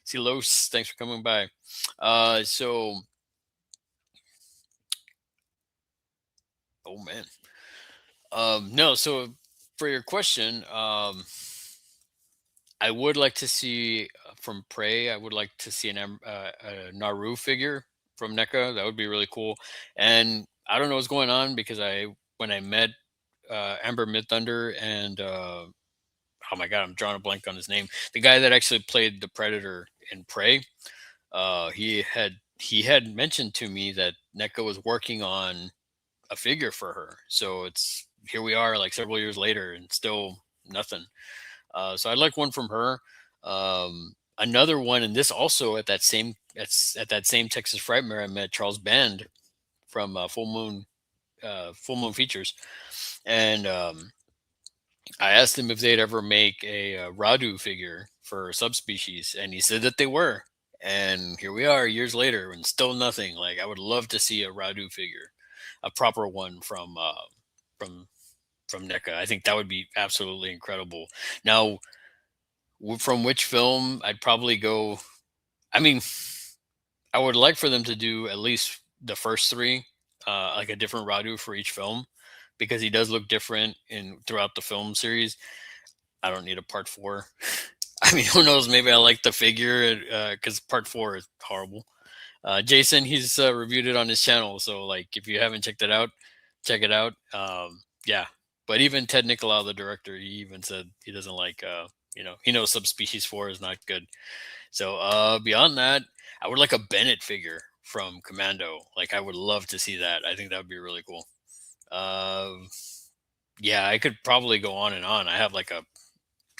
See Los, thanks for coming by. So, oh man. No, so for your question, I would like to see from Prey. I would like to see a Naru figure from NECA. That would be really cool. And I don't know what's going on, because when I met Amber Mid Thunder and oh my god, I'm drawing a blank on his name. The guy that actually played the Predator in Prey. He had mentioned to me that NECA was working on a figure for her. So it's here we are, like several years later, and still nothing. So I'd like one from her. Another one, and this also at that same Texas Frightmare, I met Charles Band from Full Moon Features, and I asked him if they'd ever make a Radu figure for subspecies, and he said that they were. And here we are years later, and still nothing. Like I would love to see a Radu figure, a proper one from from NECA. I think that would be absolutely incredible. Now, from which film? I'd probably go. I mean, I would like for them to do at least the first three, like a different Radu for each film, because he does look different in throughout the film series. I don't need a part four. I mean, who knows? Maybe I like the figure, because part four is horrible. Jason, he's reviewed it on his channel, so like if you haven't checked it out, check it out. Yeah, but even Ted Nicolau, the director, he even said he doesn't like. He knows Subspecies Four is not good. So beyond that, I would like a Bennett figure from Commando. Like I would love to see that. I think that would be really cool. Yeah, I could probably go on and on. I have like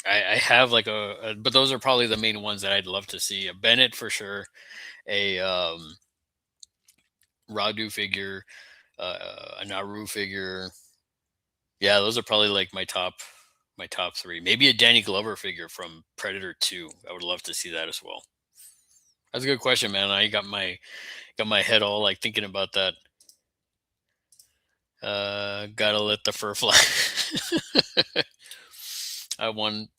but those are probably the main ones that I'd love to see. A Bennett for sure. A Radu figure, a Naru figure. Yeah, those are probably like my top three. Maybe a Danny Glover figure from Predator Two. I would love to see that as well. That's a good question, man. I got my head all like thinking about that. Gotta let the fur fly. I want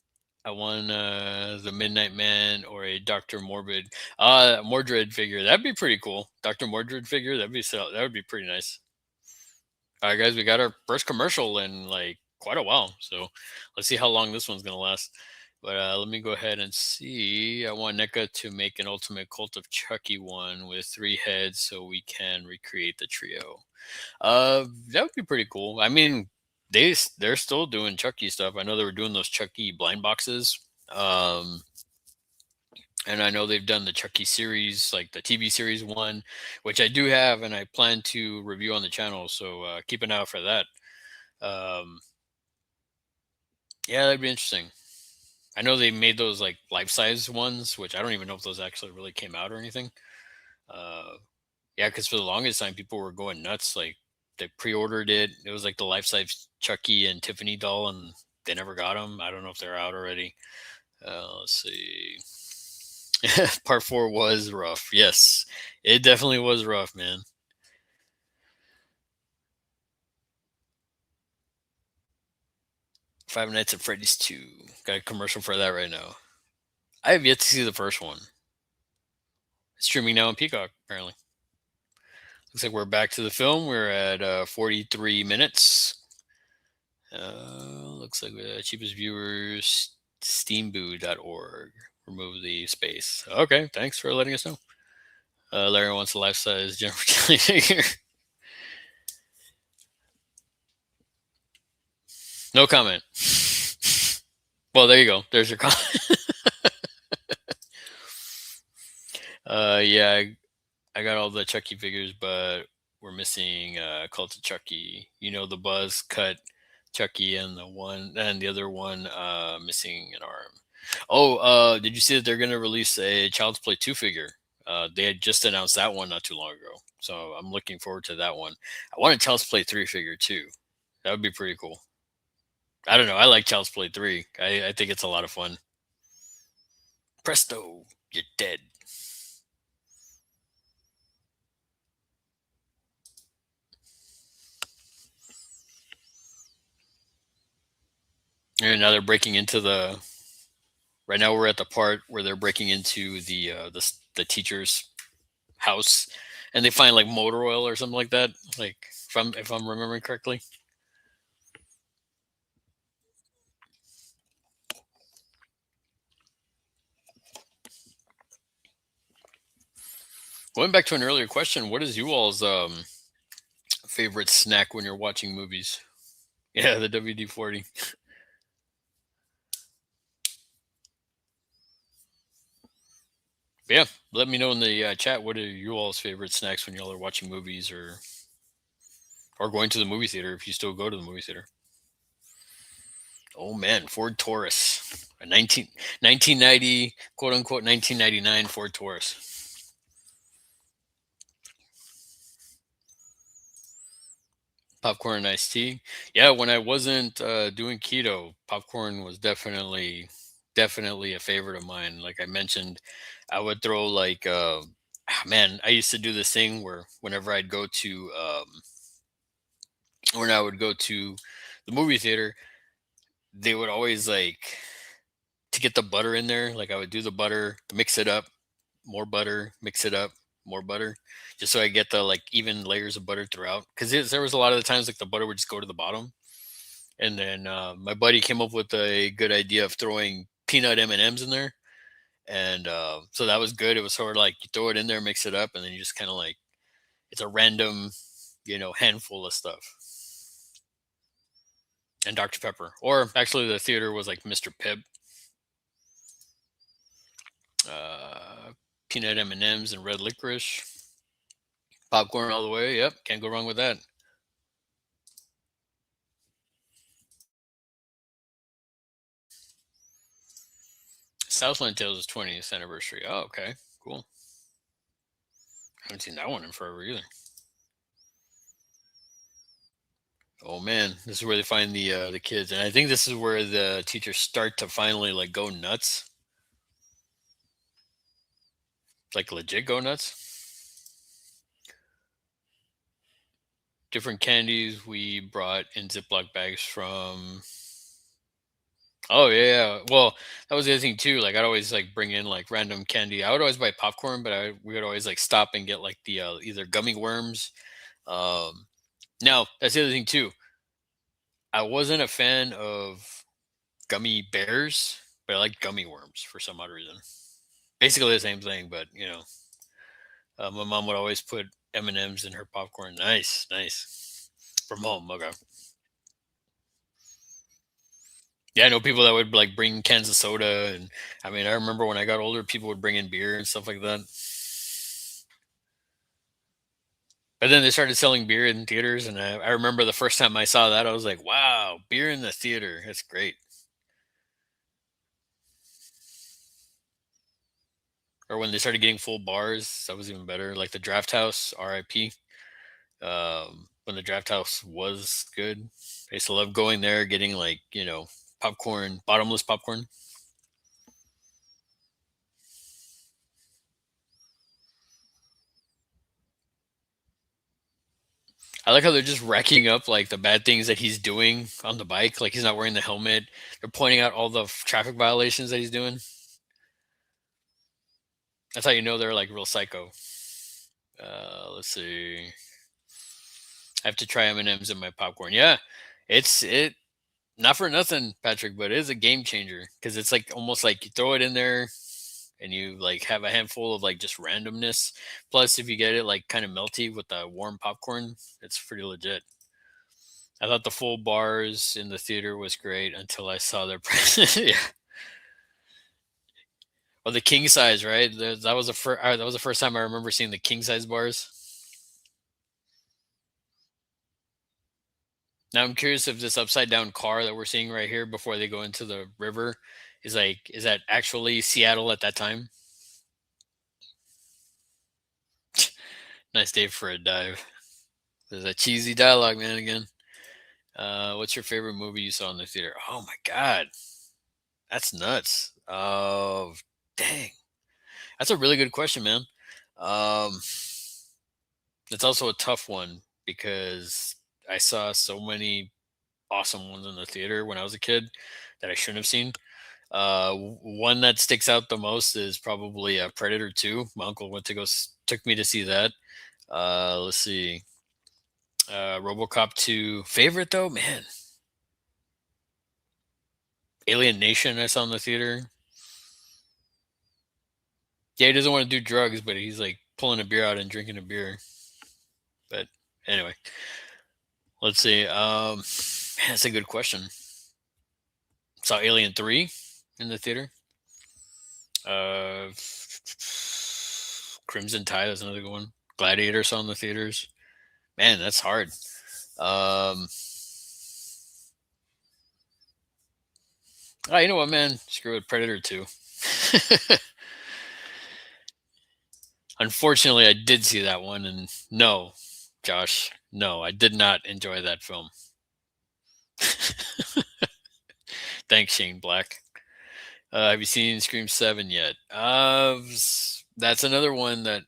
the Midnight Man or a Doctor Morbid, Mordred figure. That'd be pretty cool. Doctor Mordred figure. That would be pretty nice. All right, guys, we got our first commercial in like quite a while, so let's see how long this one's gonna last. But let me go ahead and see. I want NECA to make an Ultimate Cult of Chucky one with 3 heads, so we can recreate the trio. That would be pretty cool. I mean, they're still doing Chucky stuff. I know they were doing those Chucky blind boxes. Um, and I know they've done the Chucky series, like the TV series one, which I do have, and I plan to review on the channel. So keep an eye out for that. Um, yeah, that'd be interesting. I know they made those like life size ones, which I don't even know if those actually really came out or anything. Uh, yeah, because for the longest time, people were going nuts. Like they pre-ordered it. It was like the life size Chucky and Tiffany doll, and they never got them. I don't know if they're out already. Let's see. Part four was rough. Yes, it definitely was rough, man. Five Nights at Freddy's 2. Got a commercial for that right now. I have yet to see the first one. It's streaming now on Peacock, apparently. Looks like we're back to the film. We're at 43 minutes. Looks like the cheapest viewers, steamboo.org. Remove the space. Okay, thanks for letting us know. Larry wants a life size Jennifer Kelly figure. No comment. Well, there you go. There's your comment. Yeah, I got all the Chucky figures, but we're missing Cult of Chucky. You know, the Buzz cut Chucky and the other one missing an arm. Oh, did you see that they're going to release a Child's Play 2 figure? They had just announced that one not too long ago. So I'm looking forward to that one. I want a Child's Play 3 figure too. That would be pretty cool. I don't know. I like Child's Play 3. I think it's a lot of fun. Presto, you're dead. And now they're breaking into the. Right now we're at the part where they're breaking into the teacher's house, and they find like motor oil or something like that. Like if I'm remembering correctly. Going back to an earlier question, what is you all's favorite snack when you're watching movies? Yeah, the WD-40. Yeah, let me know in the chat what are you all's favorite snacks when y'all are watching movies or going to the movie theater if you still go to the movie theater. Oh man, Ford Taurus, a 1990 quote unquote 1999 Ford Taurus. Popcorn and iced tea. Yeah, when I wasn't doing keto, popcorn was definitely a favorite of mine. Like I mentioned, I would throw like man, I used to do this thing where whenever I'd go to when I would go to the movie theater, they would always like to get the butter in there. Like I would do the butter, mix it up, more butter, mix it up, more butter, just so I get the like even layers of butter throughout. Because there was a lot of the times like the butter would just go to the bottom. And then my buddy came up with a good idea of throwing peanut M&Ms in there, and so that was good. It was sort of like you throw it in there, mix it up, and then you just kind of like it's a random, handful of stuff. And Dr. Pepper, or actually the theater was like Mr. Pibb, uh, peanut M&Ms and red licorice, popcorn all the way. Yep, can't go wrong with that. Southland Tales' 20th anniversary. Oh, okay, cool. Haven't seen that one in forever either. Oh man, this is where they find the kids, and I think this is where the teachers start to finally like go nuts, like legit go nuts. Different candies we brought in Ziploc bags from. Oh yeah, yeah. Well, that was the other thing too. Like I'd always like bring in like random candy. I would always buy popcorn, but we would always like stop and get like the either gummy worms. Um, Now that's the other thing too. I wasn't a fan of gummy bears, but I like gummy worms for some odd reason. Basically the same thing, but my mom would always put M&Ms in her popcorn. Nice, nice. From home, okay. Yeah, I know people that would like bring cans of soda, and I mean, I remember when I got older, people would bring in beer and stuff like that. But then they started selling beer in theaters, and I remember the first time I saw that, I was like, "Wow, beer in the theater, that's great." Or when they started getting full bars, that was even better. Like the Draft House, R.I.P. When the Draft House was good, I used to love going there, getting like popcorn, bottomless popcorn. I like how they're just racking up like the bad things that he's doing on the bike. Like he's not wearing the helmet. They're pointing out all the traffic violations that he's doing. That's how you know they're like real psycho. Let's see. I have to try M&Ms in my popcorn. Yeah, it not for nothing, Patrick, but it is a game changer because it's like almost like you throw it in there and you like have a handful of like just randomness. Plus, if you get it like kind of melty with the warm popcorn, it's pretty legit. I thought the full bars in the theater was great until I saw their price. Yeah. Well, the king size, right? That was the first. That was the first time I remember seeing the king size bars. Now I'm curious if this upside down car that we're seeing right here before they go into the river is that actually Seattle at that time? Nice day for a dive. There's a cheesy dialogue, man. Again, what's your favorite movie you saw in the theater? Oh my god, that's nuts. Dang, that's a really good question, man. Um, it's also a tough one because I saw so many awesome ones in the theater when I was a kid that I shouldn't have seen. One that sticks out the most is probably Predator 2. My uncle went to took me to see that. Let's see. RoboCop 2. Favorite though, man. Alien Nation I saw in the theater. Yeah, he doesn't want to do drugs, but he's like pulling a beer out and drinking a beer. But anyway, let's see. Man, that's a good question. Saw Alien 3 in the theater. Uh, Crimson Tide is another good one. Gladiator saw in the theaters. Man, that's hard. Um, you know what, man? Screw it, Predator 2. Unfortunately, I did see that one, and no, Josh, no, I did not enjoy that film. Thanks, Shane Black. Have you seen Scream 7 yet? That's another one that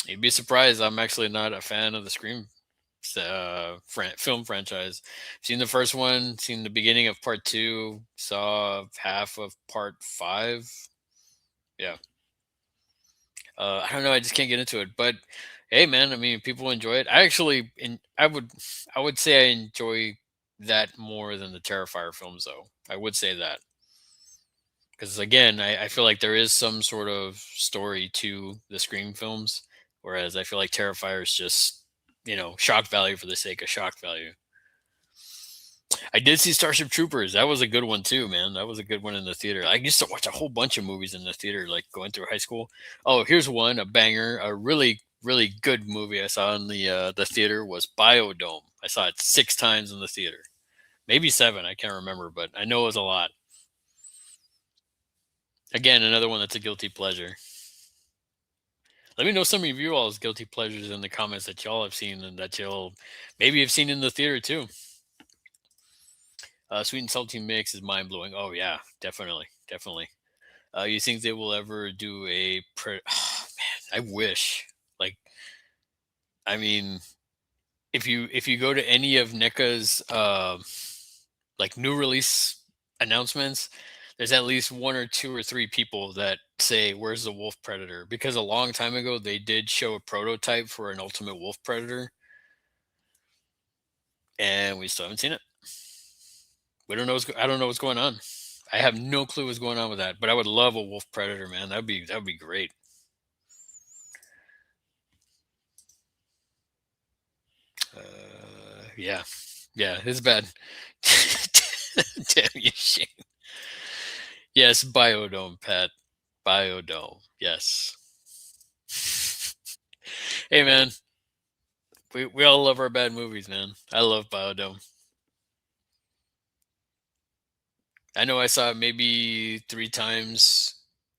you'd be surprised. I'm actually not a fan of the Scream film franchise. Seen the first one, seen the beginning of part two, saw half of part five. Yeah. I don't know. I just can't get into it. But hey, man, I mean, people enjoy it. I would say I enjoy that more than the Terrifier films, though. I would say that because again, I feel like there is some sort of story to the Scream films, whereas I feel like Terrifier is just shock value for the sake of shock value. I did see Starship Troopers. That was a good one too, man. That was a good one in the theater. I used to watch a whole bunch of movies in the theater, like going through high school. Oh, here's one, a banger, a really, really good movie I saw in the theater was Biodome. I saw it 6 times in the theater, maybe seven. I can't remember, but I know it was a lot. Again, another one that's a guilty pleasure. Let me know some of you all's guilty pleasures in the comments that y'all have seen and that you'll maybe have seen in the theater too. Sweet and salty mix is mind blowing. Oh yeah, definitely, definitely. You think they will ever do oh, man, I wish. Like, I mean, if you go to any of NECA's like new release announcements, there's at least one or two or three people that say, "Where's the wolf predator?" Because a long time ago they did show a prototype for an ultimate wolf predator, and we still haven't seen it. We don't know. I don't know what's going on. I have no clue what's going on with that. But I would love a wolf predator, man. That'd be great. Yeah, yeah, it's bad. Damn you, Shane. Yes, biodome, Pat. Biodome. Yes. Hey man, we all love our bad movies, man. I love Biodome. I know I saw it maybe 3 times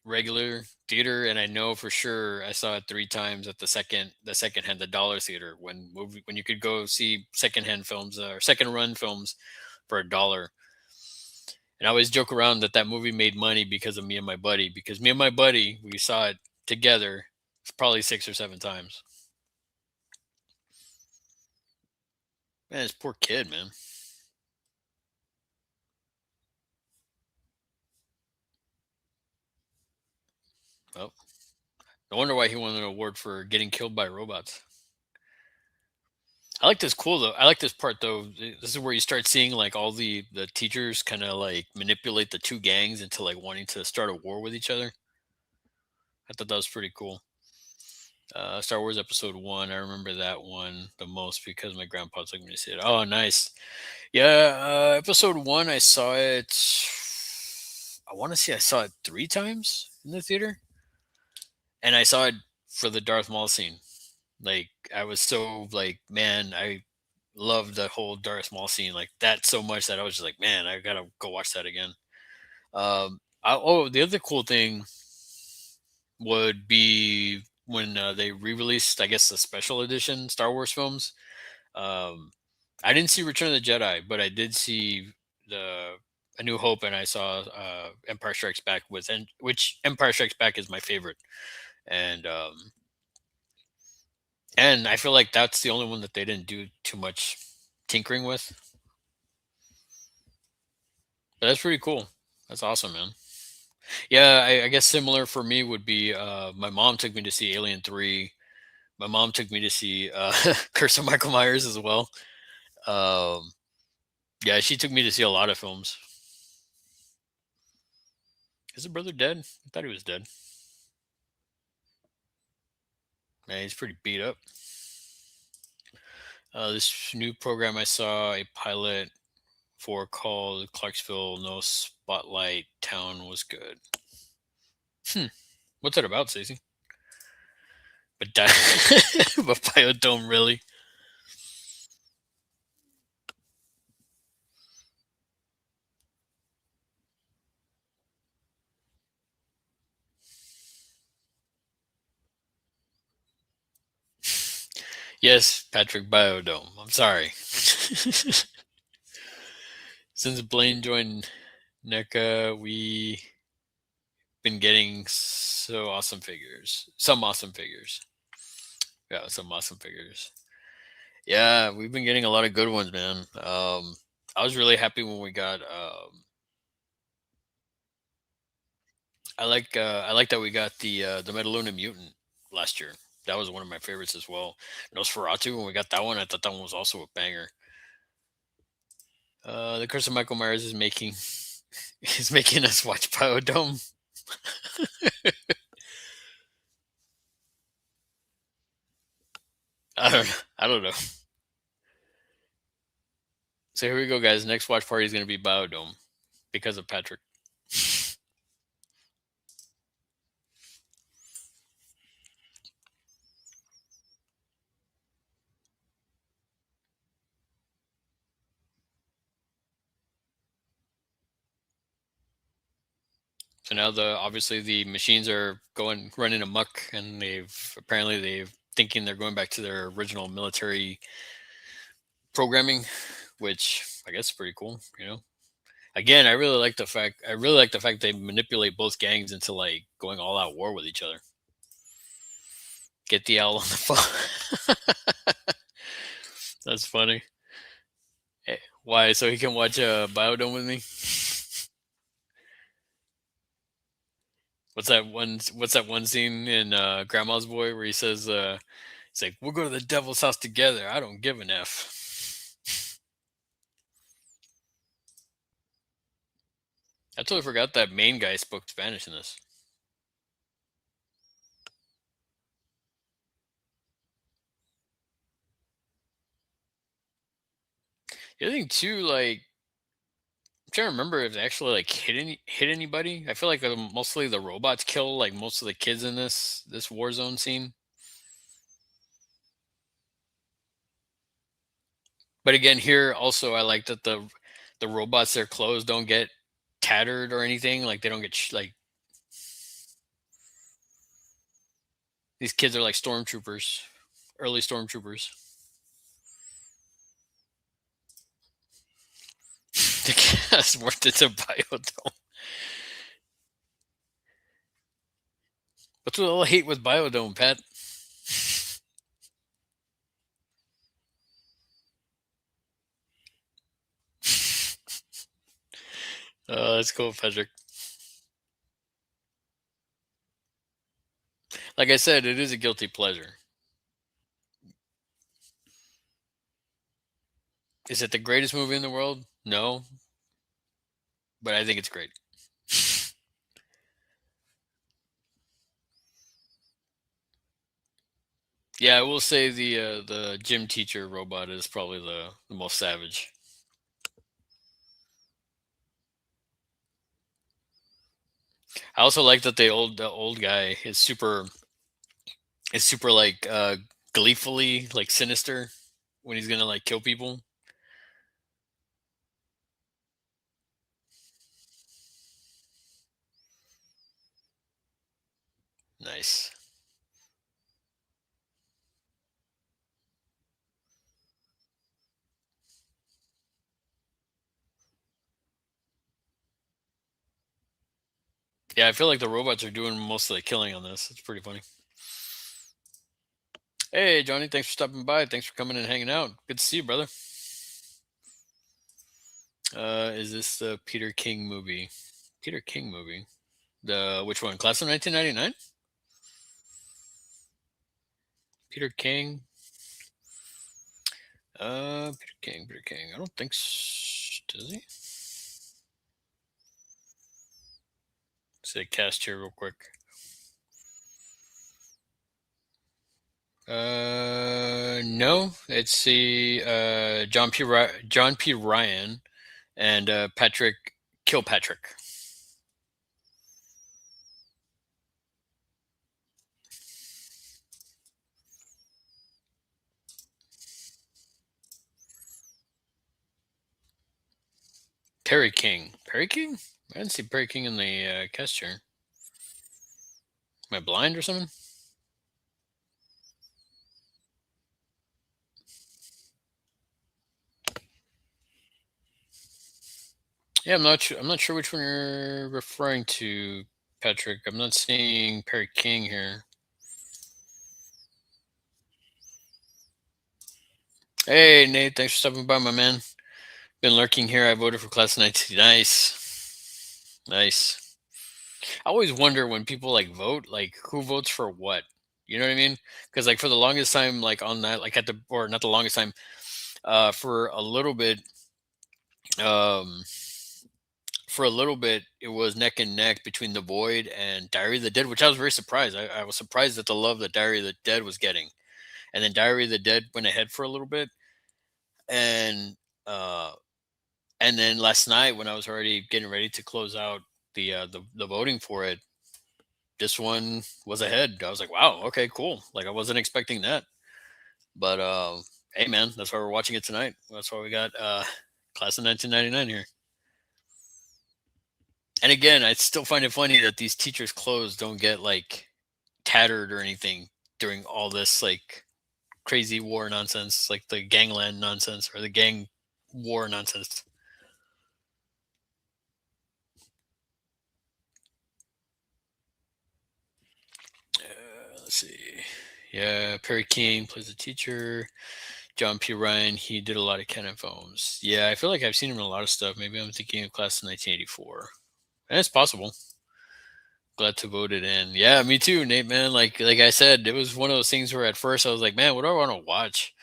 regular theater, and I know for sure I saw it 3 times at the second hand, the dollar theater, when you could go see secondhand films or second run films for $1. And I always joke around that that movie made money because of me and my buddy, because me and my buddy, we saw it together probably 6 or 7 times. Man, this poor kid, man. Oh, no wonder why he won an award for getting killed by robots. I like this cool though. I like this part though. This is where you start seeing like all the teachers kind of like manipulate the two gangs into like wanting to start a war with each other. I thought that was pretty cool. Star Wars Episode One. I remember that one the most because my grandpa took me to see it. Oh, nice. Yeah, Episode One. I saw it. I want to say I saw it 3 times in the theater, and I saw it for the Darth Maul scene. Like I was so like, man, I loved the whole Darth Maul scene like that so much that I was just like, man, I gotta go watch that again. The other cool thing would be when they re-released, I guess, the special edition Star Wars films. Um, I didn't see Return of the Jedi, but I did see the A New Hope, and I saw Empire Strikes Back which Empire Strikes Back is my favorite, and I feel like that's the only one that they didn't do too much tinkering with. But that's pretty cool. That's awesome, man. Yeah, I guess similar for me would be my mom took me to see Alien 3. My mom took me to see Curse of Michael Myers as well. Um, yeah, she took me to see a lot of films. Is her brother dead? I thought he was dead. Man, he's pretty beat up. This new program I saw a pilot for called Clarksville No Spotlight Town was good. Hmm. What's that about, Stacey? But but Biodome really? Yes, Patrick Biodome. I'm sorry. Since Blaine joined NECA, we been getting so awesome figures. Some awesome figures. Yeah, some awesome figures. Yeah, we've been getting a lot of good ones, man. I was really happy when we got. I like that we got the Metaluna Mutant last year. That was one of my favorites as well. Nosferatu, when we got that one, I thought that one was also a banger. The Curse of Michael Myers is making is making us watch Biodome. I don't know. So here we go, guys. Next watch party is going to be Biodome because of Patrick. So now the obviously the machines are going running amok, and they've thinking they're going back to their original military programming, which I guess is pretty cool. Again, I really like the fact they manipulate both gangs into like going all out war with each other. Get the owl on the phone. That's funny. Why? So he can watch Biodome with me? What's that one scene in Grandma's Boy where he says, "It's like we'll go to the devil's house together. I don't give an f." I totally forgot that main guy spoke Spanish in this. The other thing too, like I'm trying to remember if they actually like hit anybody. I feel like mostly the robots kill like most of the kids in this war zone scene. But again, here also I like that the robots, their clothes don't get tattered or anything. Like they don't get like these kids are like stormtroopers, early stormtroopers. The cast worked into Biodome. What's with all the hate with Biodome, Pat? That's cool, Patrick. Like I said, it is a guilty pleasure. Is it the greatest movie in the world? No, but I think it's great. Yeah, I will say the gym teacher robot is probably the most savage. I also like that the old guy is super like gleefully like sinister when he's gonna like kill people. Nice. Yeah, I feel like the robots are doing most of the killing on this. It's pretty funny. Hey Johnny, thanks for stopping by. Thanks for coming and hanging out. Good to see you, brother. Is this the Peter King movie? Peter King movie. The which one? Class of 1999? Peter King. Peter King. Peter King. I don't think. Does he? Say cast here real quick. No, it's the John P. Ryan and Patrick Kilpatrick. Perry King. Perry King? I didn't see Perry King in the cast here. Am I blind or something? Yeah, I'm not sure which one you're referring to, Patrick. I'm not seeing Perry King here. Hey, Nate. Thanks for stopping by, my man. Been lurking here. I voted for class 19. Nice. Nice. I always wonder when people like vote, like who votes for what. You know what I mean? Because like for the longest time, like on that, like at the or not the longest time, for a little bit, um, it was neck and neck between The Void and Diary of the Dead, which I was very surprised. I was surprised at the love that Diary of the Dead was getting, and then Diary of the Dead went ahead for a little bit, and uh, and then last night when I was already getting ready to close out the voting for it, this one was ahead. I was like, wow, okay, cool. Like I wasn't expecting that. But hey man, that's why we're watching it tonight. That's why we got class of 1999 here. And again, I still find it funny that these teachers' clothes don't get like tattered or anything during all this like crazy war nonsense, like the gangland nonsense or the gang war nonsense. Let's see. Yeah, Perry King plays the teacher. John P. Ryan, he did a lot of Canon films. Yeah, I feel like I've seen him in a lot of stuff. Maybe I'm thinking of class of 1984. And it's possible. Glad to vote it in. Yeah, me too, Nate, man. Like I said, it was one of those things where at first I was like, man, what do I want to watch?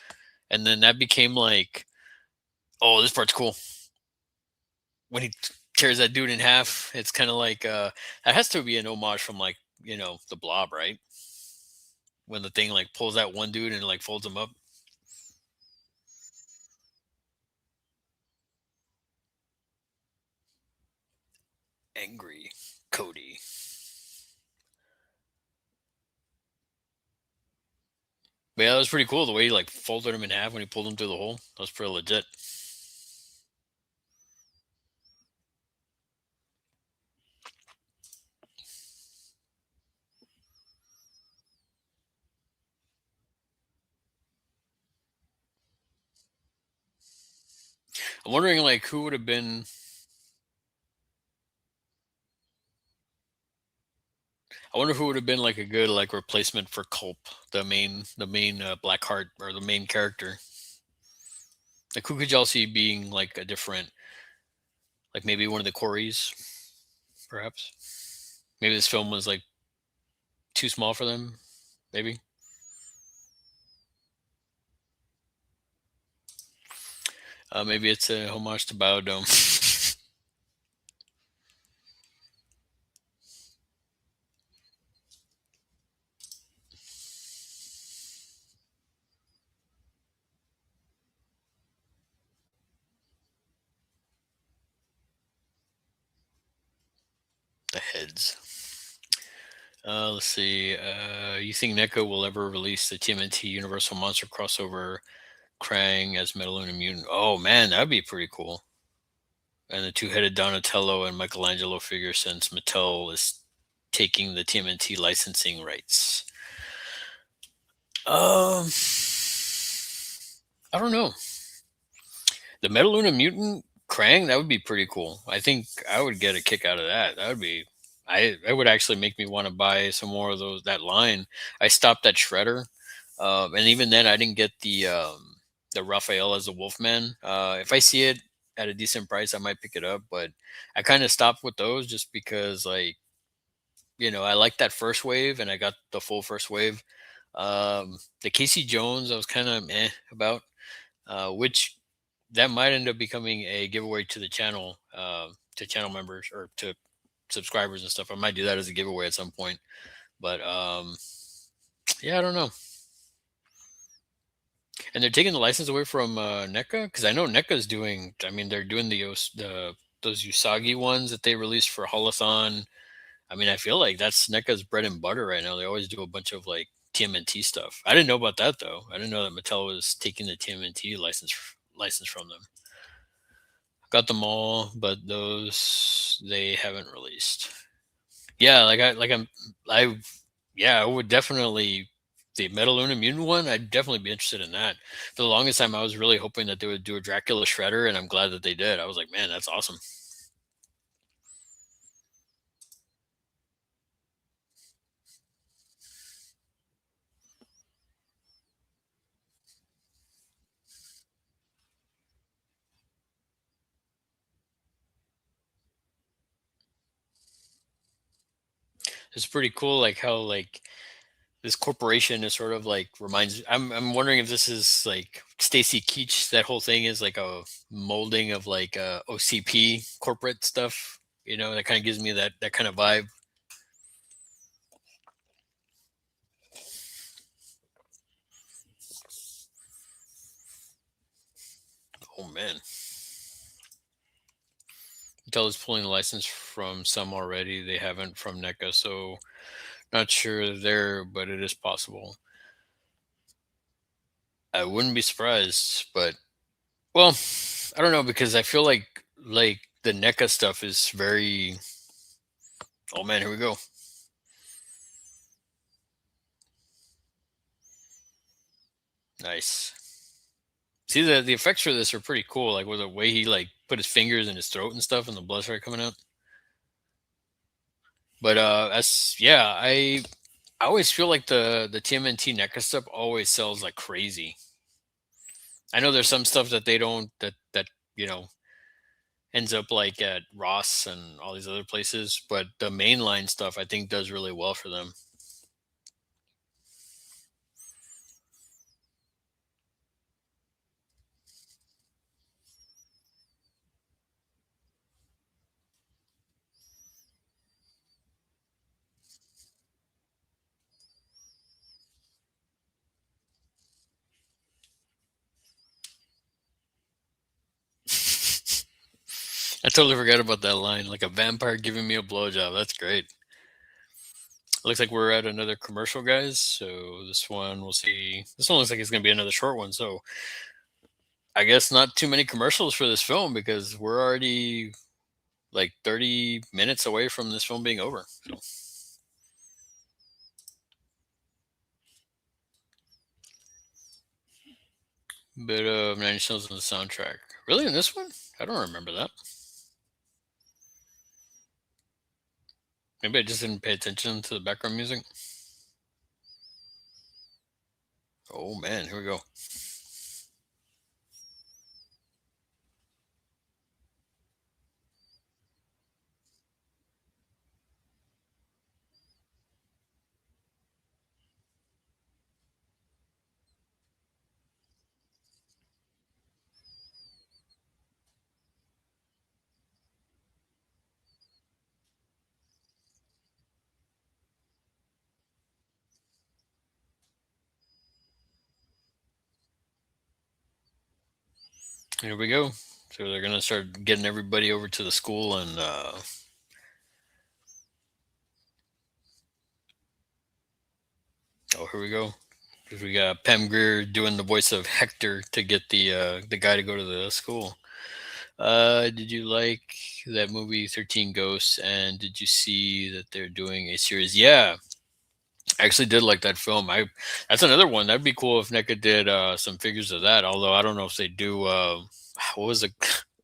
And then that became like, oh, this part's cool. When he tears that dude in half, it's kind of like that has to be an homage from like, the Blob, right? When the thing like pulls that one dude and like folds him up. Angry Cody. But yeah, that was pretty cool. The way he like folded him in half when he pulled him through the hole. That was pretty legit. I'm wondering like who would have been. I wonder who would have been like a good like replacement for Culp, the main Blackheart or the main character. Like who could y'all see being like a different, like maybe one of the Corys, perhaps. Maybe this film was like too small for them. Maybe. Maybe it's a homage to Biodome. The heads. Let's see. You think NECA will ever release the TMNT Universal Monster crossover Krang as Metaluna Mutant? Oh man, that'd be pretty cool. And the two-headed Donatello and Michelangelo figure since Mattel is taking the TMNT licensing rights. Um, I don't know. The Metaluna Mutant Krang, that would be pretty cool. I think I would get a kick out of that. That would be, it would actually make me want to buy some more of those that line. I stopped at Shredder, and even then, I didn't get the Raphael as a Wolfman. If I see it at a decent price, I might pick it up. But I kind of stopped with those just because, like, I like that first wave, and I got the full first wave. The Casey Jones, I was kind of about, which that might end up becoming a giveaway to channel members or to subscribers and stuff. I might do that as a giveaway at some point. But yeah, I don't know. And they're taking the license away from NECA because I know NECA's doing. I mean, they're doing the those Usagi ones that they released for Holothon. I mean, I feel like that's NECA's bread and butter right now. They always do a bunch of like TMNT stuff. I didn't know about that though. I didn't know that Mattel was taking the TMNT license from them. Got them all, but those they haven't released. Yeah, I yeah, I would definitely the Metaluna Mutant one. I'd definitely be interested in that. For the longest time, I was really hoping that they would do a Dracula Shredder, and I'm glad that they did. I was like, man, that's awesome. It's pretty cool, like how like this corporation is sort of like reminds. I'm wondering if this is like Stacy Keach. That whole thing is like a molding of like OCP corporate stuff. That kind of gives me that kind of vibe. Oh man, Intel is pulling the license from some already. They haven't from NECA, so not sure there, but it is possible. I wouldn't be surprised, but well, I don't know because I feel like the NECA stuff is very. Oh man, here we go. Nice. See the effects for this are pretty cool. Like with the way he like put his fingers in his throat and stuff, and the blood started coming out. But that's yeah. I always feel like the TMNT NECA stuff always sells like crazy. I know there's some stuff that they don't that you know ends up like at Ross and all these other places, but the mainline stuff I think does really well for them. I totally forgot about that line. Like a vampire giving me a blowjob. That's great. Looks like we're at another commercial, guys. So this one we'll see. This one looks like it's gonna be another short one. So I guess not too many commercials for this film because we're already like 30 minutes away from this film being over. So bit of Nine Inch Nails on the soundtrack. Really in this one? I don't remember that. Maybe I just didn't pay attention to the background music. Oh man, here we go. Here we go. So they're gonna start getting everybody over to the school, and oh, here we go. 'Cause we got Pam Grier doing the voice of Hector to get the guy to go to the school. Did you like that movie 13 Ghosts? And did you see that they're doing a series? Yeah, I actually did like that film. I That's another one. That'd be cool if NECA did some figures of that. Although I don't know if they do. What was the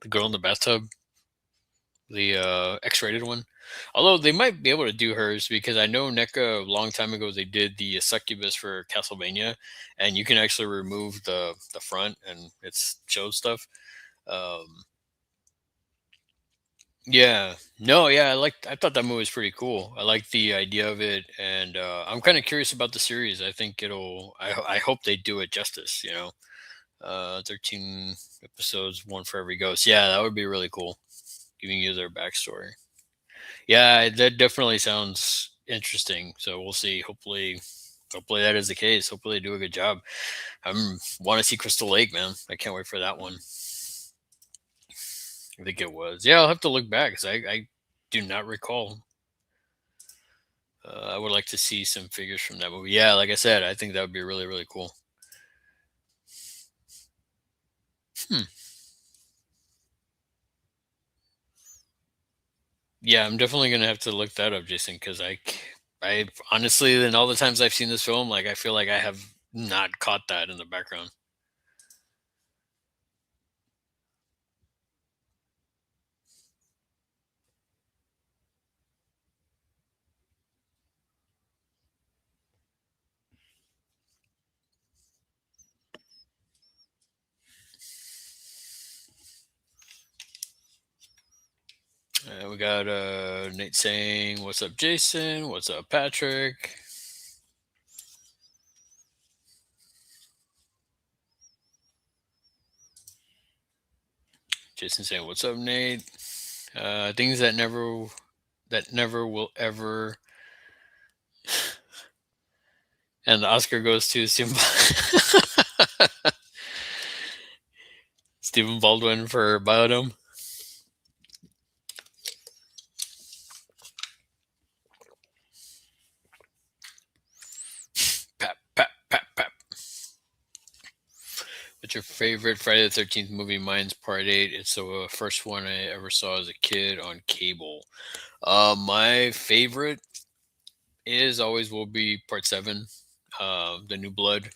the girl in the bathtub? The X-rated one. Although they might be able to do hers because I know NECA a long time ago they did the succubus for Castlevania, and you can actually remove the front and it's shows stuff. Um, Yeah. No, yeah, I thought that movie was pretty cool. I like the idea of it, and I'm kind of curious about the series. I think I hope they do it justice, 13 episodes, one for every ghost. Yeah, that would be really cool, giving you their backstory. Yeah, that definitely sounds interesting. So we'll see. Hopefully that is the case. Hopefully they do a good job. I want to see Crystal Lake, man. I can't wait for that one. I think it was. Yeah, I'll have to look back because I do not recall. I would like to see some figures from that movie. Yeah, like I said, I think that would be really, really cool. Hmm. Yeah, I'm definitely gonna have to look that up, Jason, because I honestly, in all the times I've seen this film, like I feel like I have not caught that in the background. We got Nate saying, "What's up, Jason? What's up, Patrick?" Jason saying, "What's up, Nate?" Things that never will ever. And the Oscar goes to Stephen Baldwin for Biodome. Pap, pap, pap, pap. What's your favorite Friday the 13th movie? Mine's Part 8. It's the first one I ever saw as a kid on cable. My favorite is always will be Part 7, The New Blood.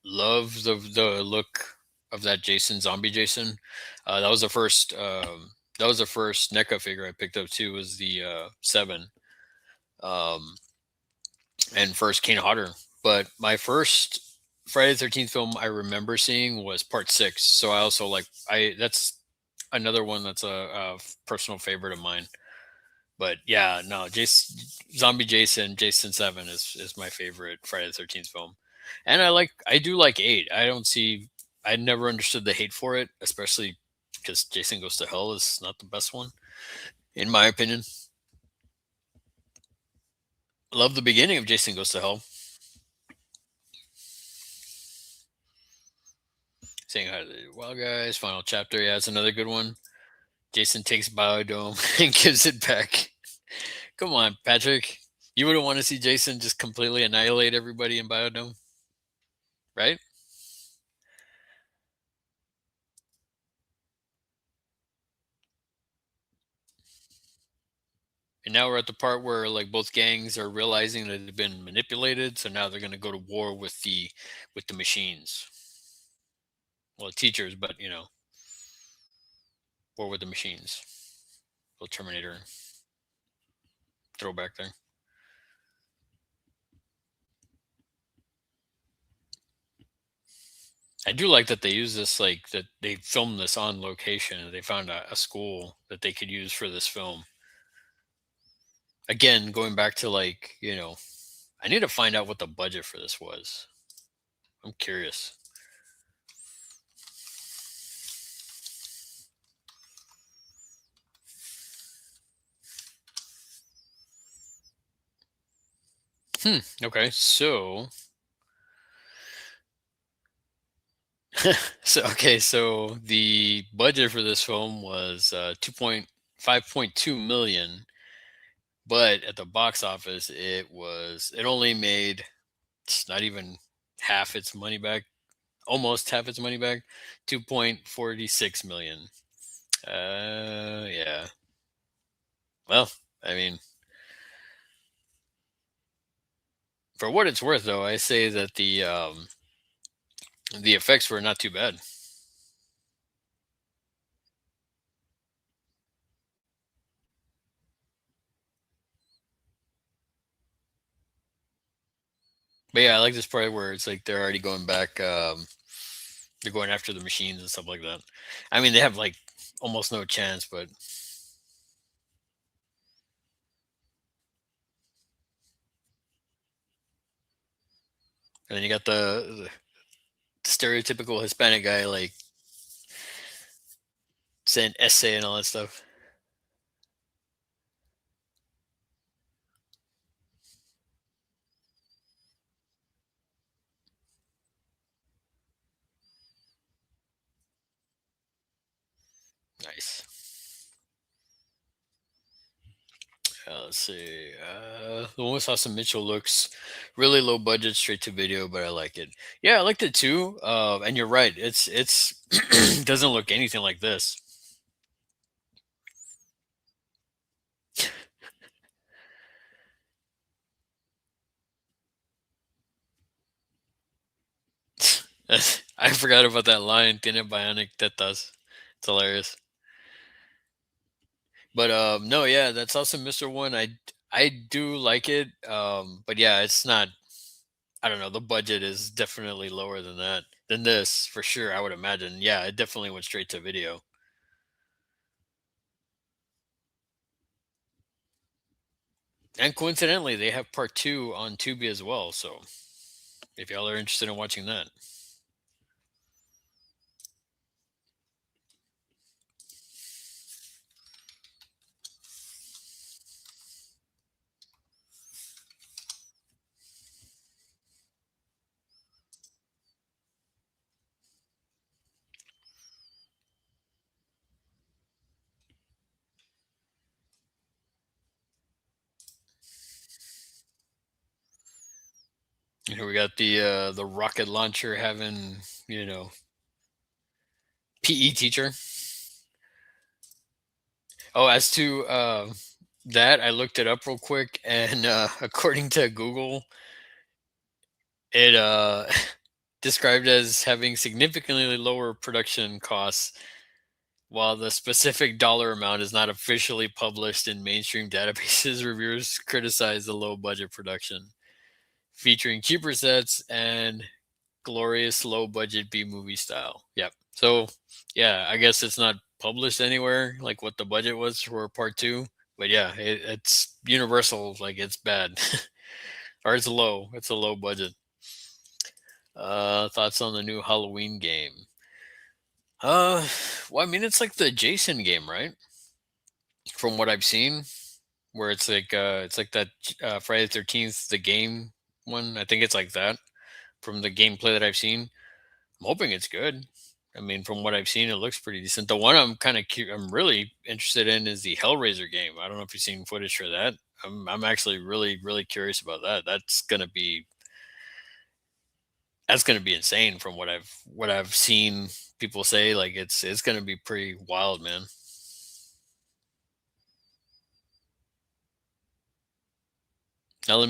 Love the look of that Jason, zombie Jason. That was the first. That was the first NECA figure I picked up too. Was the 7. Um, and first Kane Hodder. But my first Friday the 13th film I remember seeing was Part 6. So I also like I that's another one that's a personal favorite of mine. But yeah, no, Jason, Zombie Jason, Jason 7 is my favorite Friday the 13th film. And I do like 8. I never understood the hate for it, especially because Jason Goes to Hell is not the best one in my opinion. I love the beginning of Jason Goes to Hell. Saying hi to the Wild Guys, final chapter. Yeah, it's another good one. Jason takes Biodome and gives it back. Come on, Patrick. You wouldn't want to see Jason just completely annihilate everybody in Biodome, right? And now we're at the part where like both gangs are realizing that they've been manipulated, so now they're going to go to war with the machines. Well, teachers, but war with the machines. Little Terminator throwback there. I do like that they use this, like that they filmed this on location. They found a school that they could use for this film. Again, going back to like, I need to find out what the budget for this was. I'm curious. Okay, so the budget for this film was 2.5.2 million, but at the box office it only made it's not even half its money back, almost half its money back, 2.46 million. Yeah. Well, I mean, for what it's worth, though, I say that the effects were not too bad. But yeah, I like this part where it's like they're already going back. They're going after the machines and stuff like that. I mean, they have like almost no chance, but and then you got the stereotypical Hispanic guy like saying essay and all that stuff. Nice. Let's see. The one with Awesome Mitchell looks really low budget, straight to video, but I like it. Yeah, I liked it too. And you're right. It's doesn't look anything like this. I forgot about that line. Tiene bionic tetas. It's hilarious. But no, yeah, that's Awesome Mister One. I do like it. But yeah, it's not. I don't know. The budget is definitely lower than that than this for sure. I would imagine. Yeah, it definitely went straight to video. And coincidentally, they have part two on Tubi as well. So if y'all are interested in watching that, here we got the rocket launcher having you know PE teacher. Oh, as to that, I looked it up real quick, and according to Google, it described as having significantly lower production costs, while the specific dollar amount is not officially published in mainstream databases. Reviewers criticize the low budget production, featuring cheaper sets and glorious low budget B movie style. Yep. So, yeah, I guess it's not published anywhere like what the budget was for part two. But yeah, it's universal. Like it's bad, or it's low. It's a low budget. Thoughts on the new Halloween game? Uh, well, I mean, it's like the Jason game, right? From what I've seen, where it's like that Friday the 13th, the game one. I think it's like that from the gameplay that I've seen. I'm hoping it's good. I mean, from what I've seen, it looks pretty decent. The one I'm really interested in is the Hellraiser game. I don't know if you've seen footage for that. I'm actually really curious about that. That's gonna be insane from what I've seen people say. Like it's gonna be pretty wild, man. Now let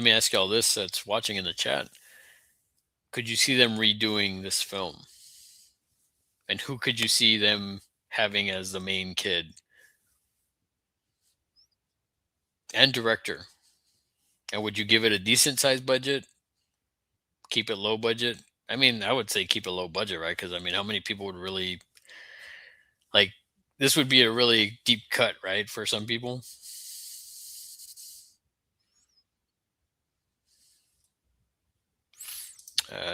me ask you all this that's watching in the chat. Could you see them redoing this film? And who could you see them having as the main kid and director? And would you give it a decent sized budget? Keep it low budget? I mean, I would say keep it low budget, right? Because I mean, how many people would really like this would be a really deep cut, right? For some people.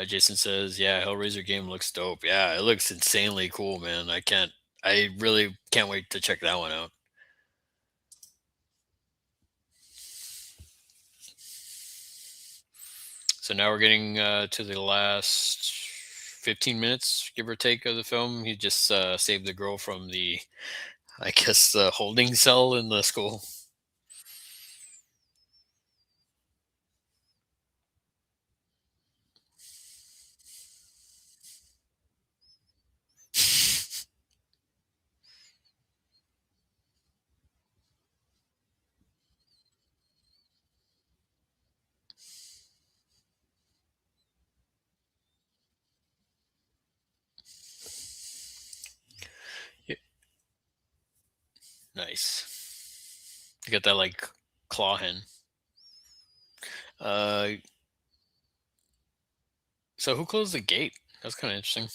Jason says, "Yeah, Hellraiser game looks dope. Yeah, it looks insanely cool, man. I really can't wait to check that one out." So now we're getting to the last 15 minutes, give or take, of the film. He just saved the girl from I guess, the holding cell in the school. Yeah, nice. You got that like claw hen. Uh, so who closed the gate? That's kind of interesting.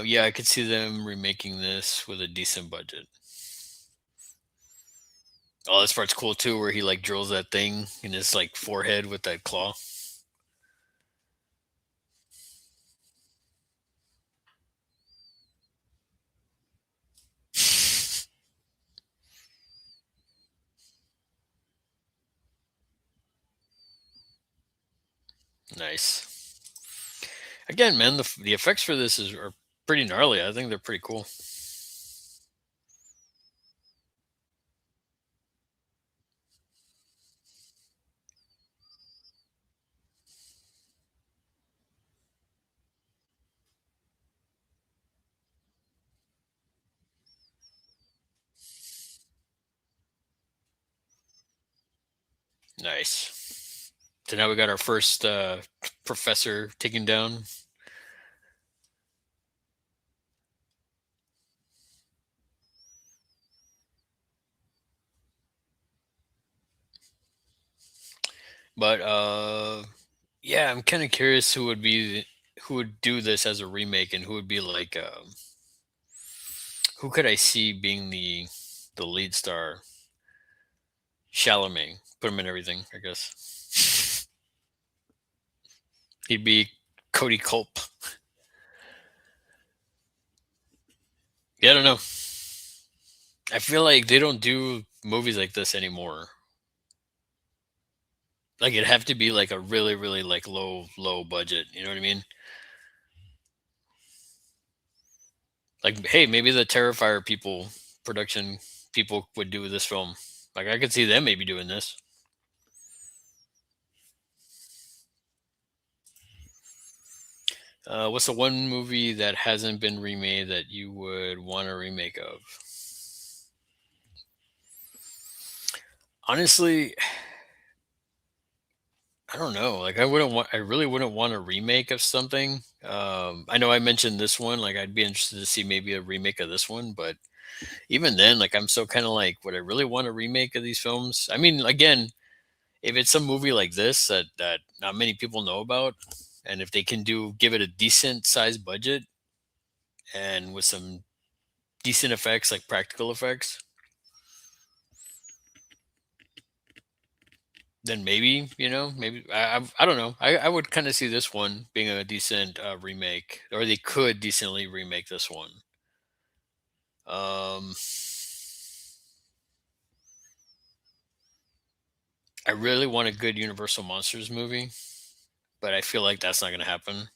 Yeah, I could see them remaking this with a decent budget. Oh, this part's cool too, where he like drills that thing in his like forehead with that claw. Nice. Again, man, the effects for this are pretty gnarly. I think they're pretty cool. Nice. So now we got our first professor taken down. But yeah, I'm kind of curious who would do this as a remake and who would be like who could I see being the lead star? Chalamet. Put him in everything, I guess. He'd be Cody Culp. Yeah, I don't know. I feel like they don't do movies like this anymore. Like it'd have to be like a really like low budget. You know what I mean? Like, hey, maybe the Terrifier people, production people, would do this film. Like I could see them maybe doing this. What's the one movie that hasn't been remade that you would want a remake of? Honestly, I don't know. Like I really wouldn't want a remake of something. I know I mentioned this one. Like I'd be interested to see maybe a remake of this one, but even then, like I'm so kind of like, would I really want a remake of these films? I mean, again, if it's a movie like this that not many people know about, and if they can give it a decent sized budget and with some decent effects, like practical effects, then maybe maybe I don't know. I would kind of see this one being a decent remake, or they could decently remake this one. Um, I really want a good Universal Monsters movie, but I feel like that's not going to happen.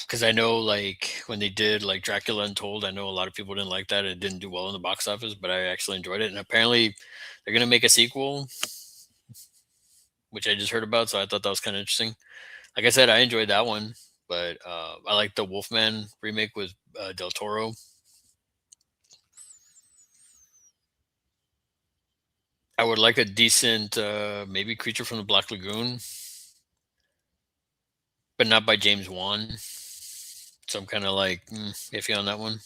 because I know like when they did like Dracula Untold, I know a lot of people didn't like that. It didn't do well in the box office, but I actually enjoyed it. And apparently, they're gonna make a sequel, which I just heard about. So I thought that was kind of interesting. Like I said, I enjoyed that one, but I like the Wolfman remake with Del Toro. I would like a decent, maybe Creature from the Black Lagoon, but not by James Wan. So I'm kind of like iffy on that one.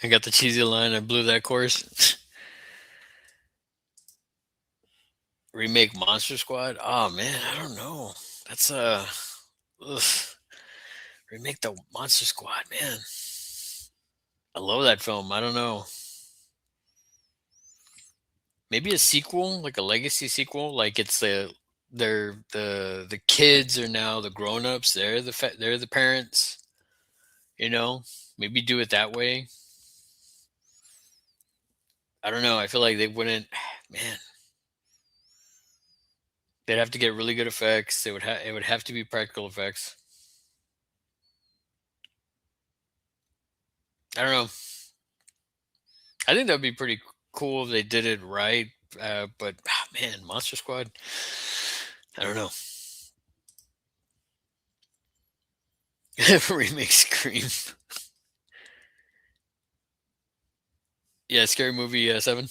I got the cheesy line. I blew that course. Remake Monster Squad. Oh man, I don't know. That's ugh. Remake the Monster Squad, man. I love that film. I don't know. Maybe a sequel, like a legacy sequel. Like it's the kids are now the grown ups. They're the parents. You know, maybe do it that way. I don't know. I feel like they wouldn't. Man, they'd have to get really good effects. It would have to be practical effects. I don't know. I think that'd be pretty cool if they did it right. But man, Monster Squad. I don't know. Remake Scream. Yeah, Scary Movie 7.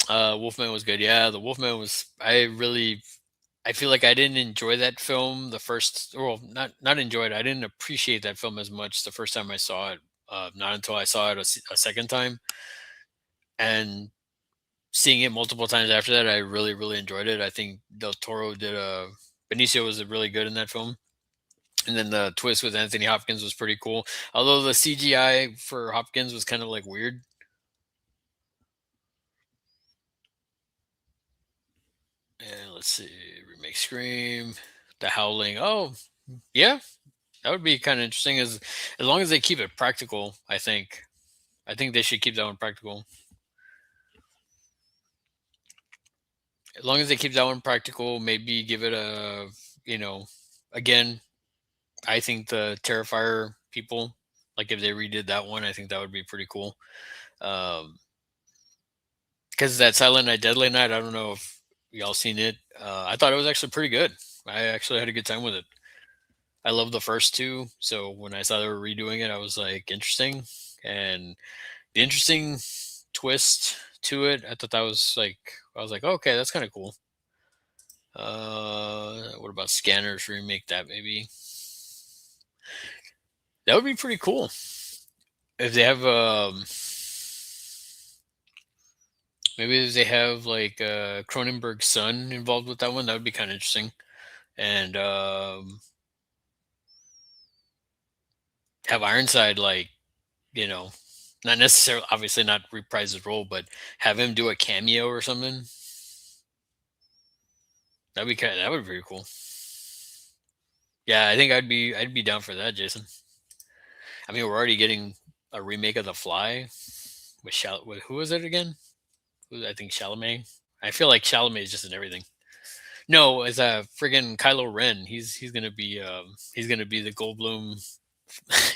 Wolfman was good. Yeah, the Wolfman was. I feel like I didn't enjoy that film the first. Well, not enjoy it. I didn't appreciate that film as much the first time I saw it. Not until I saw it a second time, and seeing it multiple times after that, I really enjoyed it. I think Del Toro did a. Benicio was really good in that film. And then the twist with Anthony Hopkins was pretty cool. Although the CGI for Hopkins was kind of like weird. And let's see, remake Scream, The Howling. Oh, yeah, that would be kind of interesting. As long as they keep it practical, I think they should keep that one practical. As long as they keep that one practical, maybe give it a you know, again, I think the Terrifier people, like if they redid that one, I think that would be pretty cool. Um, because that Silent Night, Deadly Night, I don't know if y'all seen it. I thought it was actually pretty good. I actually had a good time with it. I love the first two, so when I saw they were redoing it, I was like interesting, and the interesting twist to it, I thought that was like I was like okay, that's kind of cool. What about Scanners remake that maybe? That would be pretty cool if they have maybe if they have like Cronenberg's son involved with that one. That would be kind of interesting, and have Ironside like you know not necessarily obviously not reprise his role, but have him do a cameo or something. That would be pretty cool. Yeah, I think I'd be down for that, Jason. I mean, we're already getting a remake of The Fly with who was it again? I think Chalamet. I feel like Chalamet is just in everything. No, it's a friggin' Kylo Ren. He's gonna be the Goldblum.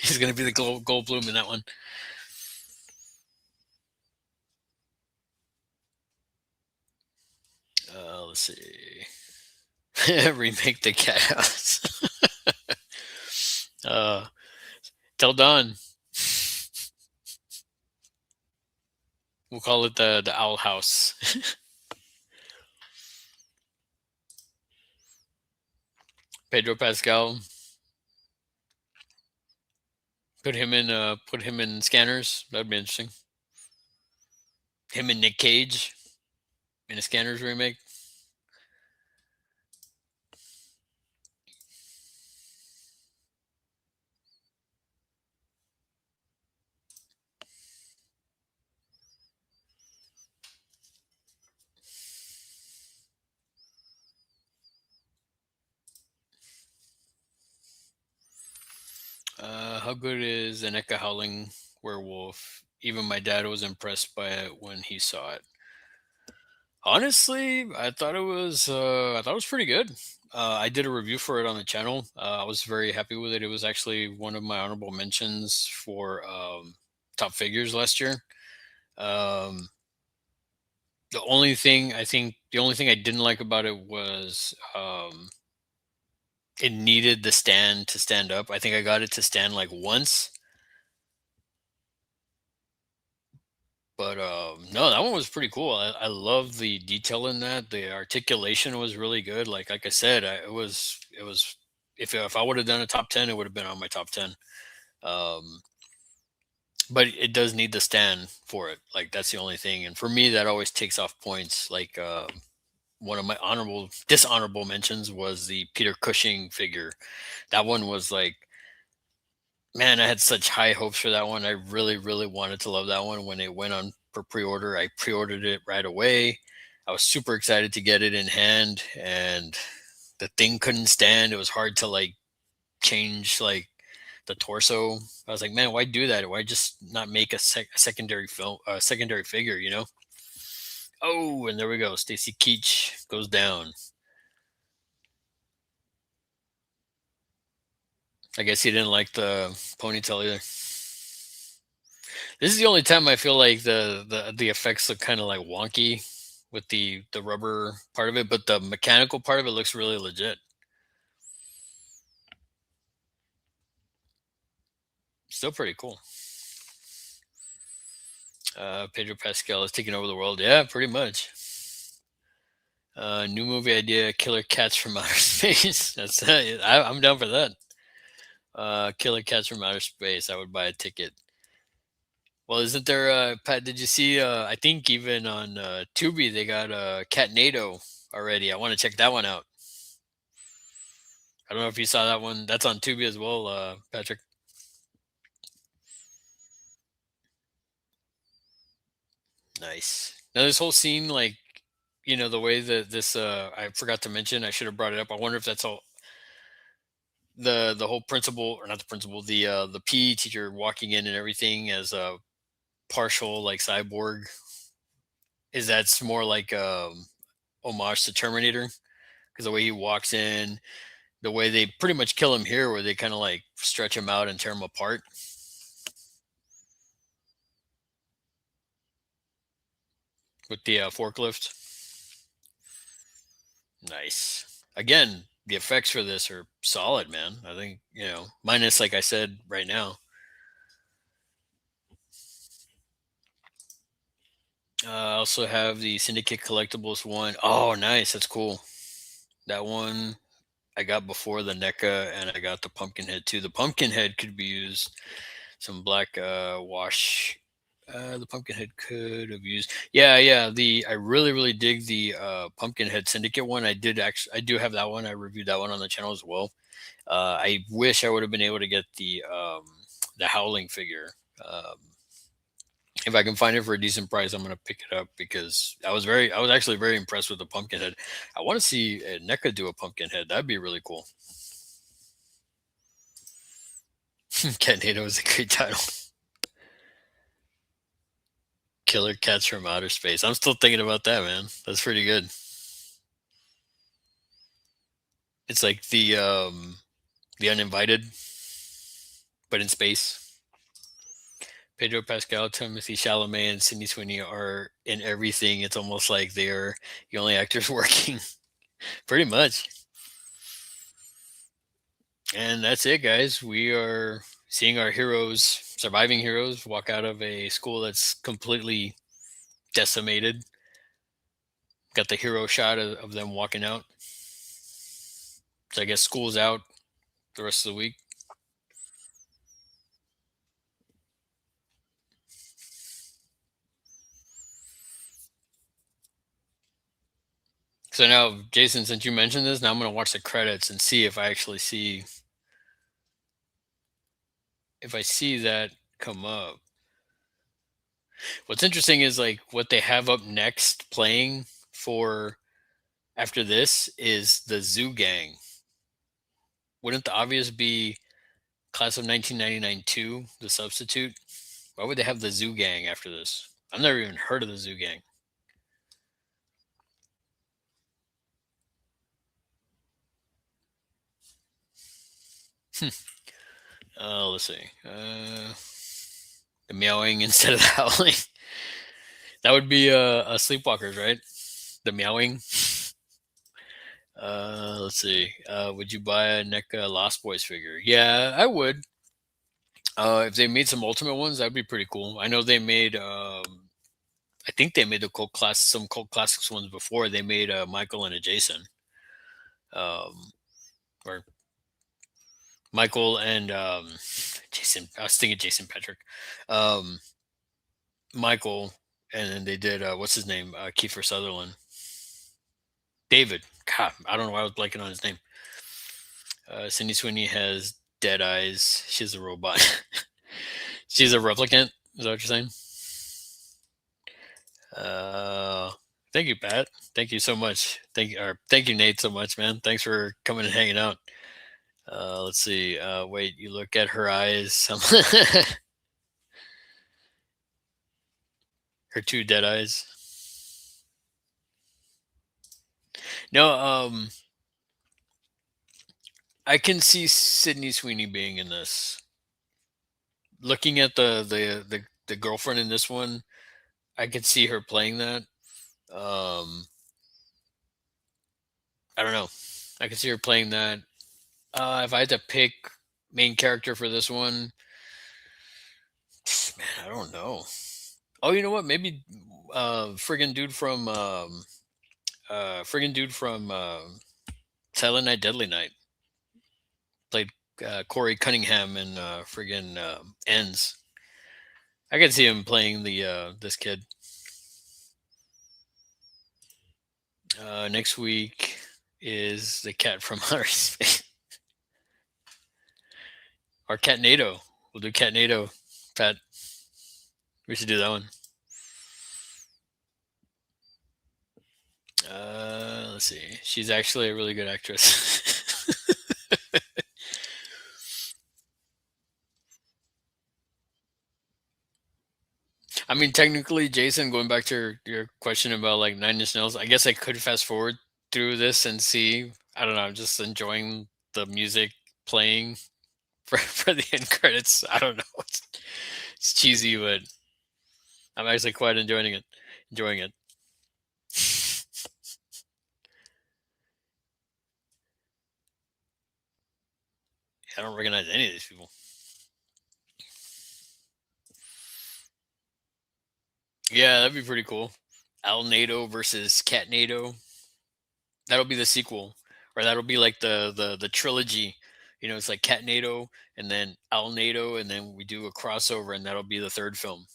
He's gonna be the Goldblum in that one. Let's see. Remake the Cat House. uh, Till Dawn. We'll call it the Owl House. Pedro Pascal. Put him in Scanners. That'd be interesting. Him and Nick Cage in a Scanners remake. How good is Aneka Howling werewolf. Even my dad was impressed by it when he saw it. Honestly, I thought it was pretty good. I did a review for it on the channel. I was very happy with it. It was actually one of my honorable mentions for top figures last year. Um, the only thing I didn't like about it was it needed the stand to stand up. I think I got it to stand like once, but no, that one was pretty cool. I love the detail in that. The articulation was really good. Like I said, it was if I would have done a top 10, it would have been on my top 10. Um, but it does need the stand for it. Like that's the only thing. And for me, that always takes off points. Like one of my dishonorable mentions was the Peter Cushing figure. That one was like, man, I had such high hopes for that one. I really, really wanted to love that one when it went on for pre-order. I pre-ordered it right away. I was super excited to get it in hand, and the thing couldn't stand. It was hard to like change like the torso. I was like, man, why do that? Why just not make a secondary secondary figure? You know? Oh, and there we go. Stacy Keach goes down. I guess he didn't like the ponytail either. This is the only time I feel like the effects look kind of like wonky with the rubber part of it, but the mechanical part of it looks really legit. Still pretty cool. Pedro Pascal is taking over the world. Yeah, pretty much. New movie idea: Killer Cats from Outer Space. That's I'm down for that. Killer Cats from Outer Space. I would buy a ticket. Well, isn't there, Pat? Did you see? I think even on Tubi they got Catnado already. I want to check that one out. I don't know if you saw that one. That's on Tubi as well, Patrick. Nice. Now this whole scene, like the way that this, I forgot to mention. I should have brought it up. I wonder if that's all the whole principal, or not the principal, the PE teacher walking in and everything as a partial like cyborg. Is that's more like homage to Terminator? Because the way he walks in, the way they pretty much kill him here, where they kind of like stretch him out and tear him apart with the forklift. Nice. Again, the effects for this are solid, man. I think minus like I said right now. I also have the Syndicate Collectibles one. Oh, nice. That's cool. That one I got before the NECA, and I got the Pumpkinhead too. The Pumpkinhead could be used. Some black wash. The Pumpkinhead could have used. Yeah, yeah. I really, really dig the Pumpkinhead Syndicate one. I do have that one. I reviewed that one on the channel as well. I wish I would have been able to get the Howling figure. Um, if I can find it for a decent price, I'm gonna pick it up because I was actually very impressed with the Pumpkinhead. I want to see NECA do a Pumpkinhead. That'd be really cool. Catnado is a great title. Killer Cats from Outer Space. I'm still thinking about that, man. That's pretty good. It's like the Uninvited, but in space. Pedro Pascal, Timothy Chalamet, and Sydney Sweeney are in everything. It's almost like they're the only actors working, pretty much. And that's it, guys. We are seeing our heroes, surviving heroes, walk out of a school that's completely decimated. Got the hero shot of them walking out. So I guess school's out the rest of the week. So now, Jason, since you mentioned this, now I'm going to watch the credits and see if I actually see if I see that come up. What's interesting is like what they have up next playing for after this is the Zoo Gang. Wouldn't the obvious be Class of 1999 2, The Substitute? Why would they have the Zoo Gang after this? I've never even heard of the Zoo Gang. Let's see. The meowing instead of the howling. That would be a Sleepwalkers, right? The meowing. Let's see. Would you buy a NECA Lost Boys figure? Yeah, I would. If they made some Ultimate ones, that'd be pretty cool. I know they made. I think they made some cult classics ones before. They made Michael and a Jason. Or Michael and Jason. I was thinking Jason Patrick. Um, Michael, and then they did what's his name? Kiefer Sutherland. David. God, I don't know why I was blanking on his name. Sydney Sweeney has dead eyes. She's a robot. She's a replicant. Is that what you're saying? Uh, Thank you, Pat. Thank you so much. Thank you, Nate, so much, man. Thanks for coming and hanging out. Let's see. Wait, you look at her eyes. Her two dead eyes. No, I can see Sydney Sweeney being in this. Looking at the girlfriend in this one, I could see her playing that. Um, I don't know. I could see her playing that. If I had to pick main character for this one, man, I don't know. Oh, you know what? Maybe friggin' dude from Silent Night, Deadly Night played Corey Cunningham in friggin' Ends. I could see him playing the this kid. Next week is the cat from outer space or Catnado. We'll do Catnado. Pat, we should do that one. Let's see. She's actually a really good actress. I mean, technically, Jason, going back to your question about like Nine Inch Nails, I guess I could fast forward through this and see. I don't know, just enjoying the music playing for the end credits. I don't know. It's cheesy, but I'm actually quite enjoying it. Enjoying it. I don't recognize any of these people. Yeah, that'd be pretty cool. Alnado versus Catnado. That'll be the sequel, or that'll be like the trilogy. You know, it's like Catnado and then Alnado, and then we do a crossover, and that'll be the third film.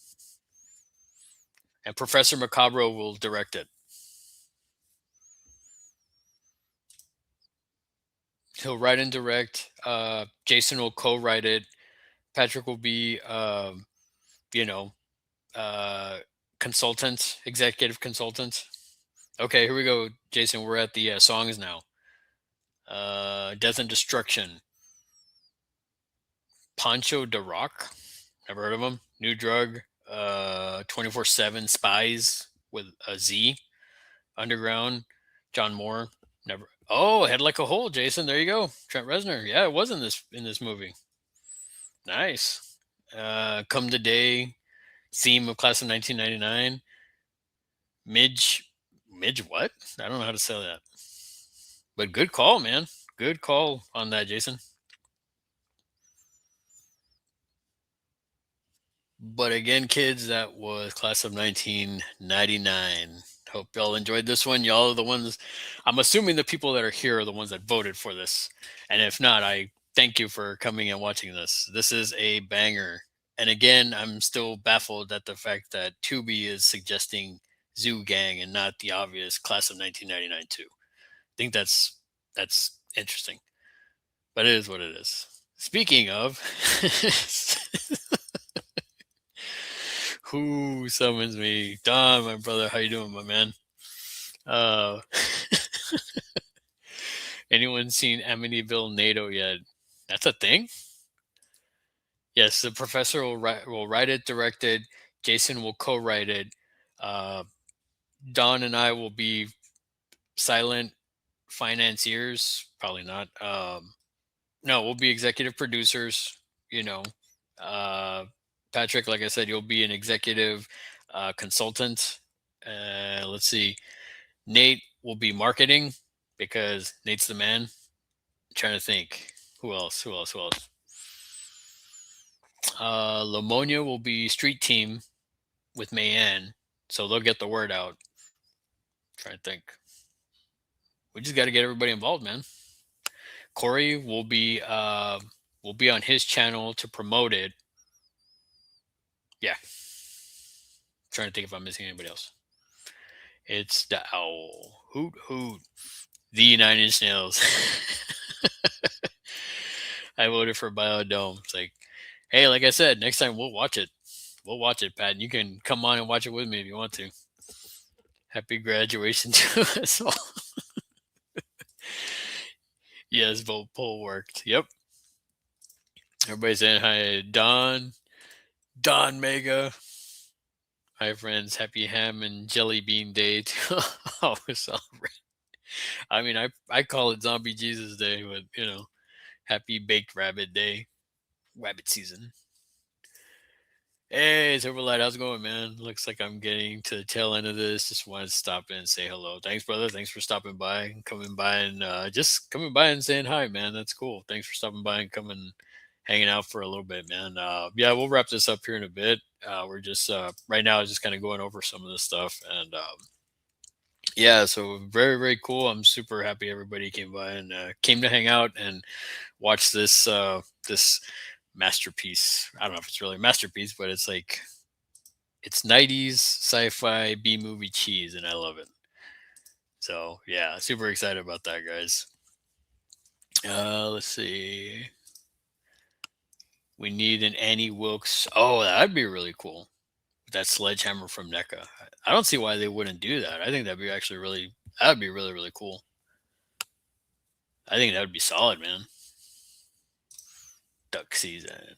And Professor Macabro will direct it. He'll write and direct. Jason will co-write it. Patrick will be, you know, uh, consultant, executive consultant. Okay, here we go, Jason. We're at the songs now. Death and Destruction. Pancho de Rock. Never heard of him. New Drug. 24/7 Spies with a Z. Underground. John Moore. Never. Oh, Head Like a Hole, Jason. There you go. Trent Reznor. Yeah, it was in this movie. Nice. Come the Day. Theme of Class of 1999. Midge. Midge what? I don't know how to say that. But good call, man. Good call on that, Jason. But again, kids, that was Class of 1999. Hope y'all enjoyed this one. Y'all are the ones, I'm assuming the people that are here are the ones that voted for this. And if not, I thank you for coming and watching this. This is a banger. And again, I'm still baffled at the fact that Tubi is suggesting Zoo Gang and not the obvious Class of 1999 too. I think that's interesting. But it is what it is. Speaking of, who summons me? Don, my brother. How you doing, my man? Uh, anyone seen Amityville NATO yet? That's a thing. Yes, the professor will write it, direct it. Jason will co-write it. Uh, Don and I will be silent financiers. Probably not. No, we'll be executive producers. You know, uh, Patrick, like I said, you'll be an executive consultant. Let's see. Nate will be marketing because Nate's the man. Trying to think. Who else? Who else? Who else? Lamonia will be street team with Mayan, so they'll get the word out. Trying to think. We just got to get everybody involved, man. Corey will be on his channel to promote it. Yeah, trying to think if I'm missing anybody else. It's the owl. Hoot hoot. The Nine Inch Nails. I voted for Biodome. It's like, hey, like I said, next time we'll watch it. We'll watch it, Pat. And you can come on and watch it with me if you want to. Happy graduation to us all. Yes, vote poll worked. Yep. Everybody's saying hi. Don Mega. Hi, friends. Happy ham and jelly bean day to always celebrate. I mean, I call it Zombie Jesus Day, but happy baked rabbit day, rabbit season. Hey, Silverlight, how's it going, man? Looks like I'm getting to the tail end of this. Just wanted to stop in and say hello. Thanks, brother. Thanks for stopping by and coming by and just coming by and saying hi, man. That's cool. Thanks for stopping by and coming, hanging out for a little bit, man. Yeah, we'll wrap this up here in a bit. We're just right now, just kind of going over some of this stuff, and yeah, so very, very cool. I'm super happy everybody came by and came to hang out and watch this masterpiece. I don't know if it's really a masterpiece, but it's 90s sci-fi B movie cheese, and I love it. So yeah, super excited about that, guys. Let's see. We need an Annie Wilkes. Oh, that'd be really cool. That sledgehammer from NECA. I don't see why they wouldn't do that. I think that'd be actually really. That'd be really, really cool. I think that would be solid, man. Duck season.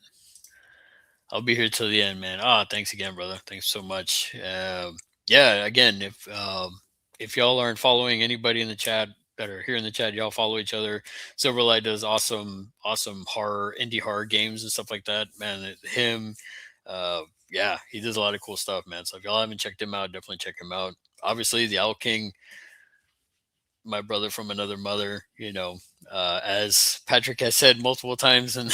I'll be here till the end, man. Ah, thanks again, brother. Thanks so much. Yeah, again, if y'all aren't following anybody in the chat that are here in the chat, y'all follow each other. Silverlight does awesome, awesome indie horror games and stuff like that. Man, him, yeah, he does a lot of cool stuff, man. So if y'all haven't checked him out, definitely check him out. Obviously, the Owl King, my brother from another mother. As Patrick has said multiple times, and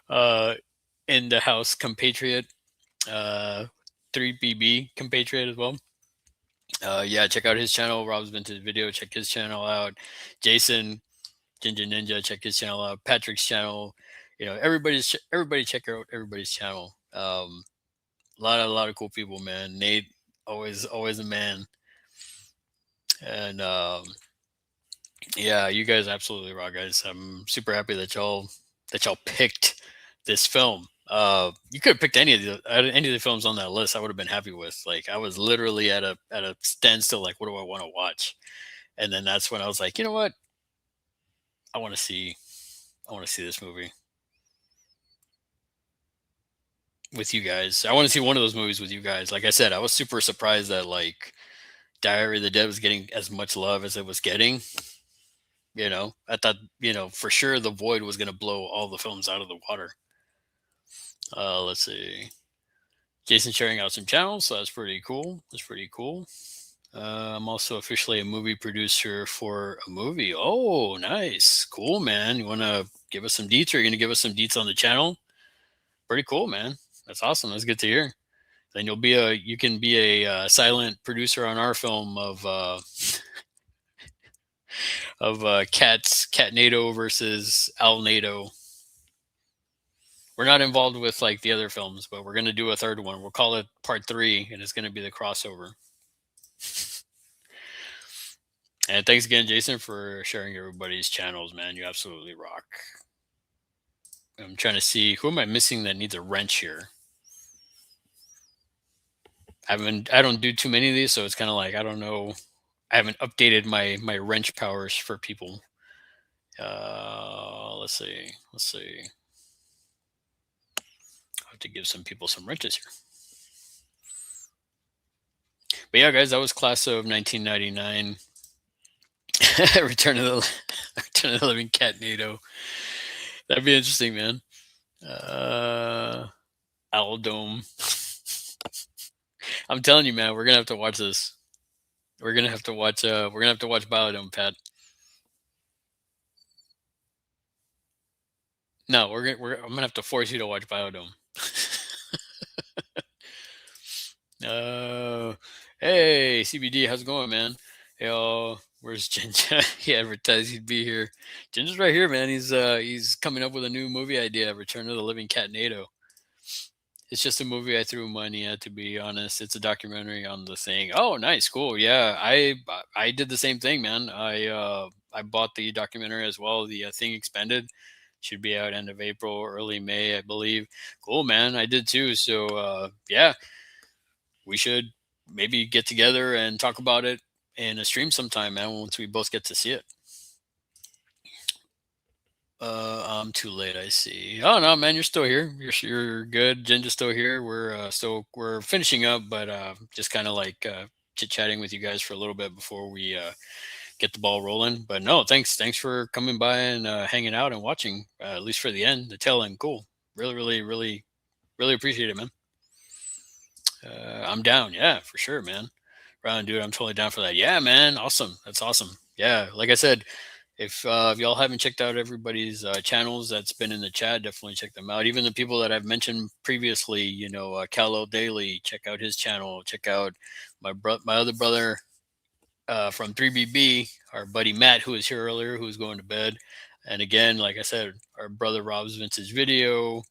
uh, in the house compatriot, uh, 3BB compatriot as well. Yeah, check out his channel, Rob's Vintage Video. Check his channel out. Jason, Ginger Ninja, check his channel out. Patrick's channel. Everybody check out everybody's channel. A lot of cool people, man. Nate, always a man. And yeah, you guys absolutely rock, guys. I'm super happy that y'all picked this film. You could have picked any of the films on that list. I would have been happy with. Like, I was literally at a standstill. Like, what do I want to watch? And then that's when I was like, you know what? I want to see. I want to see this movie with you guys. I want to see one of those movies with you guys. Like I said, I was super surprised that like Diary of the Dead was getting as much love as it was getting. I thought for sure The Void was going to blow all the films out of the water. Let's see. Jason sharing out some channels, so that's pretty cool. That's pretty cool. I'm also officially a movie producer for a movie. Oh, nice. Cool, man. You want to give us some deets, or are you going to give us some deets on the channel? Pretty cool, man. That's awesome. That's good to hear. Then you can be a silent producer on our film of Catnado versus Alnado. We're not involved with like the other films, but we're gonna do a third one. We'll call it part 3, and it's gonna be the crossover. And thanks again, Jason, for sharing everybody's channels, man. You absolutely rock. I'm trying to see who am I missing that needs a wrench here. I don't do too many of these, so it's kind of like I don't know. I haven't updated my wrench powers for people. Let's see. to give some people some wrenches here. But yeah, guys, that was class of 1999. Return of the Return of the Living Cat NATO. That'd be interesting, man. Uh, Owl Dome. I'm telling you, man, we're gonna have to watch this. We're gonna have to watch. We're gonna have to watch Biodome, Pat. No, I'm gonna have to force you to watch Biodome. Uh, hey, CBD, how's it going, man? Hey, where's Ginger? He advertised he'd be here. Ginger's right here, man. He's coming up with a new movie idea, Return of the Living Cat NATO. It's just a movie I threw money at, to be honest. It's a documentary on the thing. Oh, nice, cool. Yeah, I did the same thing, man. I bought the documentary as well. The Thing Expended should be out end of April, early May, I believe. Cool, man. I did too. So yeah, we should maybe get together and talk about it in a stream sometime, man. Once we both get to see it. I'm too late. I see. Oh no, man, you're still here. You're good. Ginger's still here. We're finishing up, but just kind of like chit chatting with you guys for a little bit before we get the ball rolling. But no, thanks for coming by and hanging out and watching. At least for the end, the tail end. Cool. Really appreciate it, man. I'm down. Yeah, for sure, man. Ron, dude, I'm totally down for that. Yeah, man. Awesome. That's awesome. Yeah, like I said, if y'all haven't checked out everybody's channels that's been in the chat, definitely check them out. Even the people that I've mentioned previously, Cal Daily, check out his channel. Check out my other brother from 3BB, our buddy Matt, who was here earlier, who was going to bed. And again, like I said, our brother Rob's vintage video.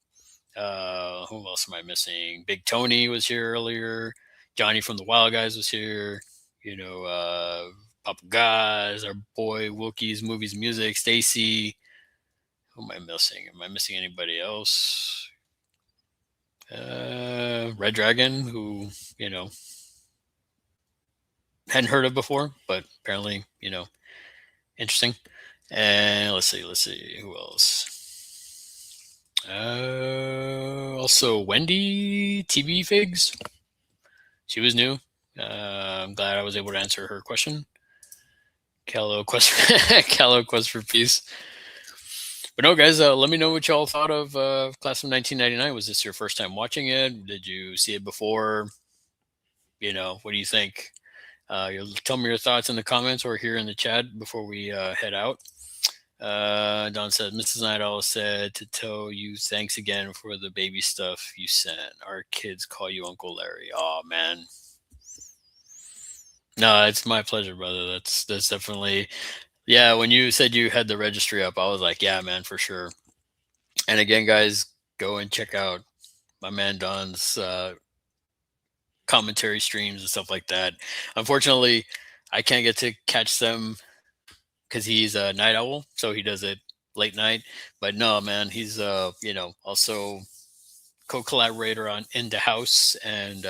Who else am I missing? Big Tony was here earlier. Johnny from the Wild Guys was here. Papa Guys, our boy Wookiees, Movies, Music, Stacy. Who am I missing? Am I missing anybody else? Red Dragon, who, hadn't heard of before, but apparently, interesting. And let's see, who else? Also Wendy TV Figs. She was new. I'm glad I was able to answer her question. Callow Quest for Peace. But no, guys, let me know what y'all thought of Class of 1999. Was this your first time watching it? Did you see it before? What do you think? You'll tell me your thoughts in the comments or here in the chat before we head out. Don said, Mrs. Night said to tell you thanks again for the baby stuff you sent. Our kids call you Uncle Larry. Oh, man. No, it's my pleasure, brother. That's definitely, yeah. When you said you had the registry up, I was like, yeah, man, for sure. And again, guys, go and check out my man Don's commentary streams and stuff like that. Unfortunately, I can't get to catch them because he's a night owl, so he does it late night. But no, man, he's also co-collaborator on In the House and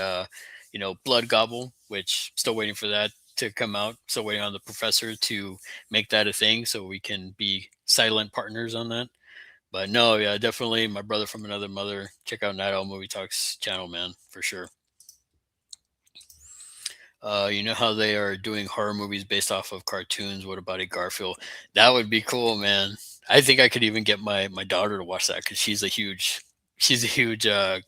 Blood Gobble, which still waiting for that to come out. Still waiting on the professor to make that a thing so we can be silent partners on that. But no, yeah, definitely my brother from another mother. Check out Night Owl Movie Talks channel, man, for sure. You know how they are doing horror movies based off of cartoons? What about a Garfield? That would be cool, man. I think I could even get my daughter to watch that because she's a huge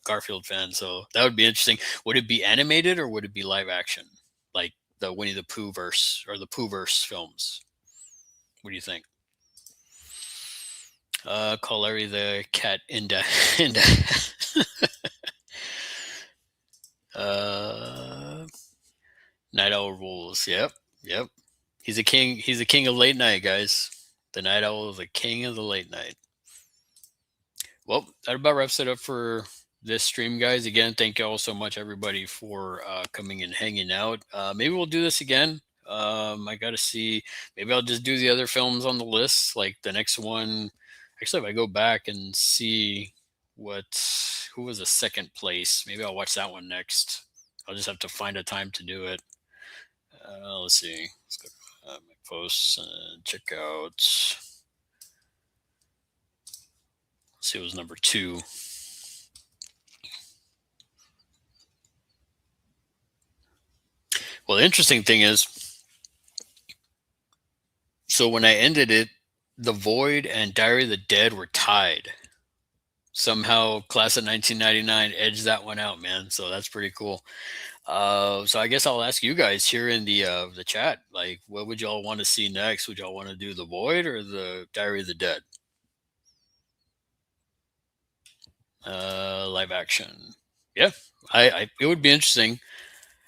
Garfield fan. So that would be interesting. Would it be animated or would it be live action, like the Winnie the Pooh verse or the Poohverse films? What do you think? Call Larry the cat Inda. Night Owl rules. Yep. He's a king. He's a king of late night, guys. The Night Owl is the king of the late night. Well, that about wraps it up for this stream, guys. Again, thank you all so much, everybody, for coming and hanging out. Maybe we'll do this again. I got to see. Maybe I'll just do the other films on the list. Like the next one. Actually, if I go back and see who was a second place, maybe I'll watch that one next. I'll just have to find a time to do it. Let's see. Let's go to my posts and check out. Let's see, it was number 2. Well, the interesting thing is, so when I ended it, The Void and Diary of the Dead were tied. Somehow, class of 1999 edged that one out, man. So that's pretty cool. So I guess I'll ask you guys here in the chat, like, what would y'all want to see next? Would y'all want to do The Void or the Diary of the Dead? Live action. Yeah, I it would be interesting.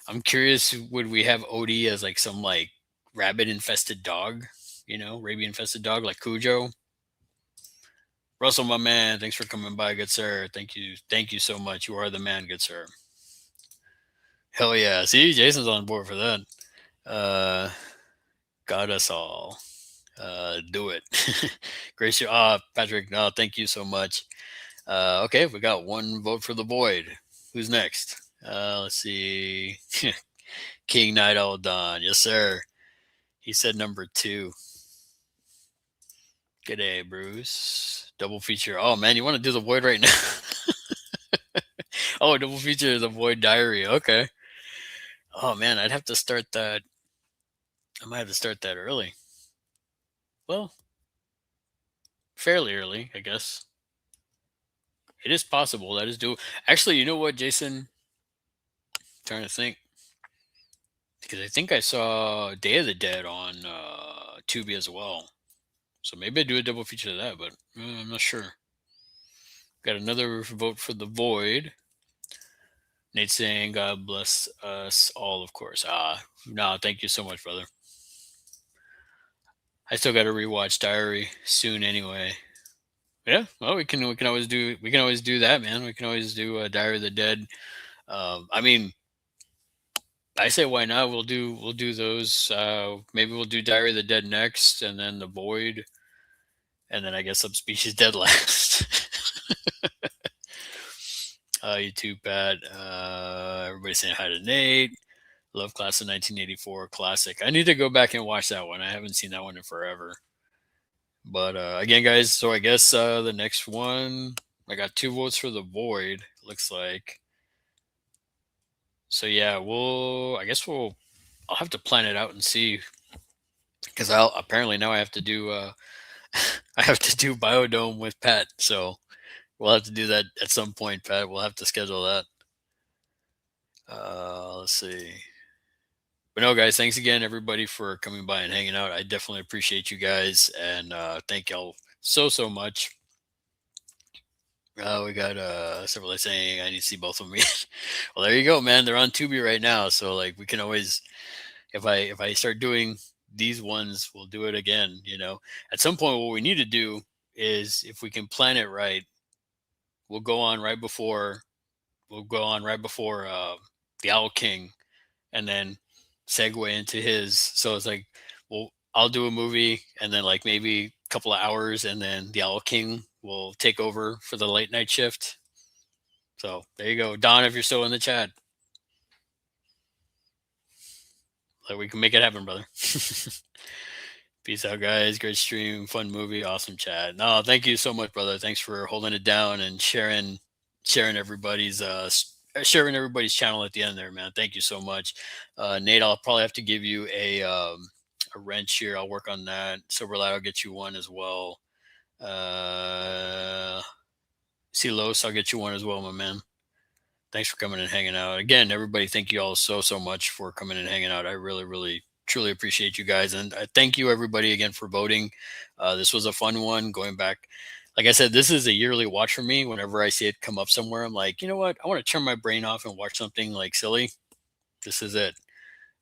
I'm curious, would we have Odie as like some like rabbit infested dog? You know, rabies infested dog like Cujo. Russell, my man, thanks for coming by, good sir. Thank you so much. You are the man, good sir. Hell yeah! See, Jason's on board for that. Uh, got us all. Do it. Great show. Patrick, no, thank you so much. Okay, we got one vote for the void. Who's next? Let's see. King Night Owl Dawn. Yes, sir. He said number two. G'day, Bruce. Double feature. Oh man, you want to do the void right now? Oh, double feature the void diary. Okay. Oh man, I'd have to start that. I might have to start that early. Well, fairly early, I guess. It is possible. That is do. Actually, you know what, Jason? Trying to think because I think I saw Day of the Dead on Tubi as well. So maybe I do a double feature of that, but I'm not sure. Got another vote for the void. Nate saying, "God bless us all, of course." No, thank you so much, brother. I still got to rewatch Diary soon, anyway. Yeah, well, we can always do that, man. We can always do Diary of the Dead. I mean, I say why not? We'll do those. Maybe we'll do Diary of the Dead next, and then the Void, and then I guess Subspecies Dead last. You too, Pat. Everybody saying hi to Nate. Love Class of 1984 classic. I need to go back and watch that one. I haven't seen that one in forever. But again, guys, so I guess the next one, I got two votes for the Void. Looks like. So yeah, I guess I'll have to plan it out and see because I'll apparently now I have to do I have to do Biodome with Pat. So we'll have to do that at some point, Pat. We'll have to schedule that. Let's see. But no, guys, thanks again, everybody, for coming by and hanging out. I definitely appreciate you guys, and thank y'all so much. We got several saying I need to see both of them. Well, there you go, man. They're on Tubi right now, so like we can always, if I start doing these ones, we'll do it again. You know, at some point, what we need to do is if we can plan it right, we'll go on right before the Owl King, and then segue into his. So it's like, well, I'll do a movie, and then like maybe a couple of hours, and then the Owl King will take over for the late night shift. So there you go, Don. If you're still in the chat, like we can make it happen, brother. Peace out, guys. Great stream, fun movie, awesome chat. No, thank you so much, brother. Thanks for holding it down and sharing sharing everybody's channel at the end there, man. Thank you so much, Nate. I'll probably have to give you a wrench here. I'll work on that. Silverlight, I'll get you one as well. Silos, I'll get you one as well, my man. Thanks for coming and hanging out again, everybody. Thank you all so much for coming and hanging out. I really truly appreciate you guys, and thank you everybody again for voting. This was a fun one. Going back, like I said, this is a yearly watch for me. Whenever I see it come up somewhere, I'm like, you know what? I want to turn my brain off and watch something like silly. This is it.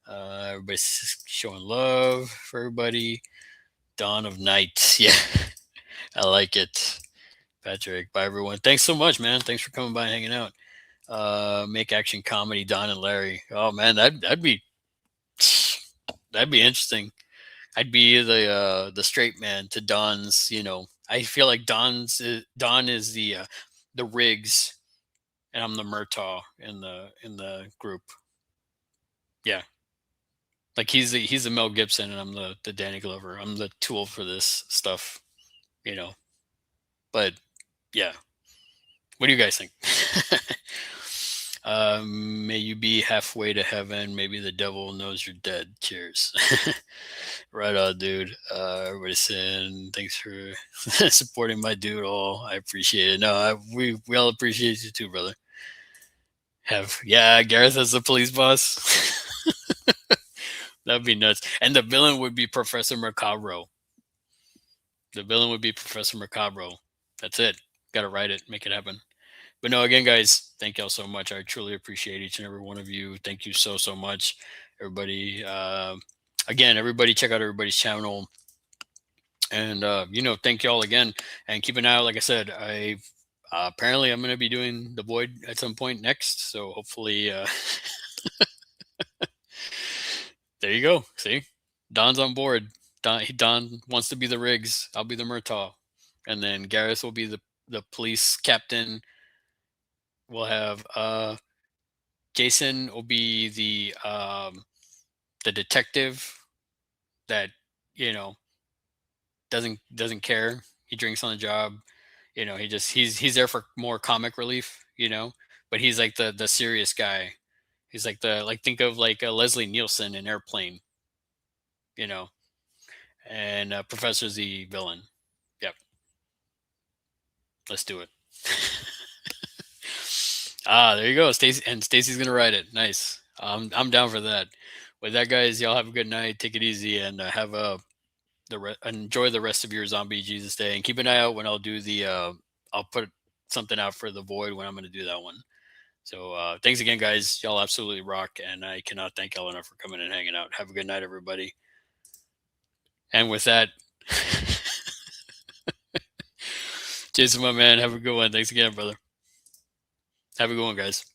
Everybody's showing love for everybody. Dawn of Night. Yeah, I like it. Patrick, bye everyone. Thanks so much, man. Thanks for coming by and hanging out. Make action comedy, Don and Larry. Oh man, that'd be interesting. I'd be the straight man to Don's. You know, I feel like Don is the Riggs, and I'm the Murtaugh in the group. Yeah, like he's the Mel Gibson, and I'm the Danny Glover. I'm the tool for this stuff. You know, but yeah. What do you guys think? May you be halfway to heaven. Maybe the devil knows you're dead. Cheers. Right on, dude. Everybody saying thanks for supporting my dude. All I appreciate it. No, we all appreciate you too, brother. Gareth as the police boss. That'd be nuts. And the villain would be Professor Mercabro. The villain would be Professor Mercabro. That's it. Got to write it, make it happen. But no, again, guys, thank y'all so much. I truly appreciate each and every one of you. Thank you so much, everybody. Again, everybody, check out everybody's channel, and thank y'all again. And keep an eye out. Like I said, I apparently I'm going to be doing the void at some point next. So hopefully, there you go. See, Don's on board. Don wants to be the Riggs. I'll be the Murtaugh, and then Gareth will be the police captain. We'll have Jason will be the detective that you know doesn't care. He drinks on the job. He's there for more comic relief. But he's like the serious guy. He's like think of like a Leslie Nielsen in Airplane. You know, and Professor's the villain. Yep, let's do it. There you go. Stacy's gonna write it. Nice. I'm down for that. With that, guys, y'all have a good night. Take it easy and have a enjoy the rest of your Zombie Jesus Day, and keep an eye out when I'll do the. I'll put something out for the Void when I'm going to do that one. So thanks again, guys. Y'all absolutely rock, and I cannot thank y'all enough for coming and hanging out. Have a good night, everybody. And with that, Jason, my man, have a good one. Thanks again, brother. Have a good one, guys.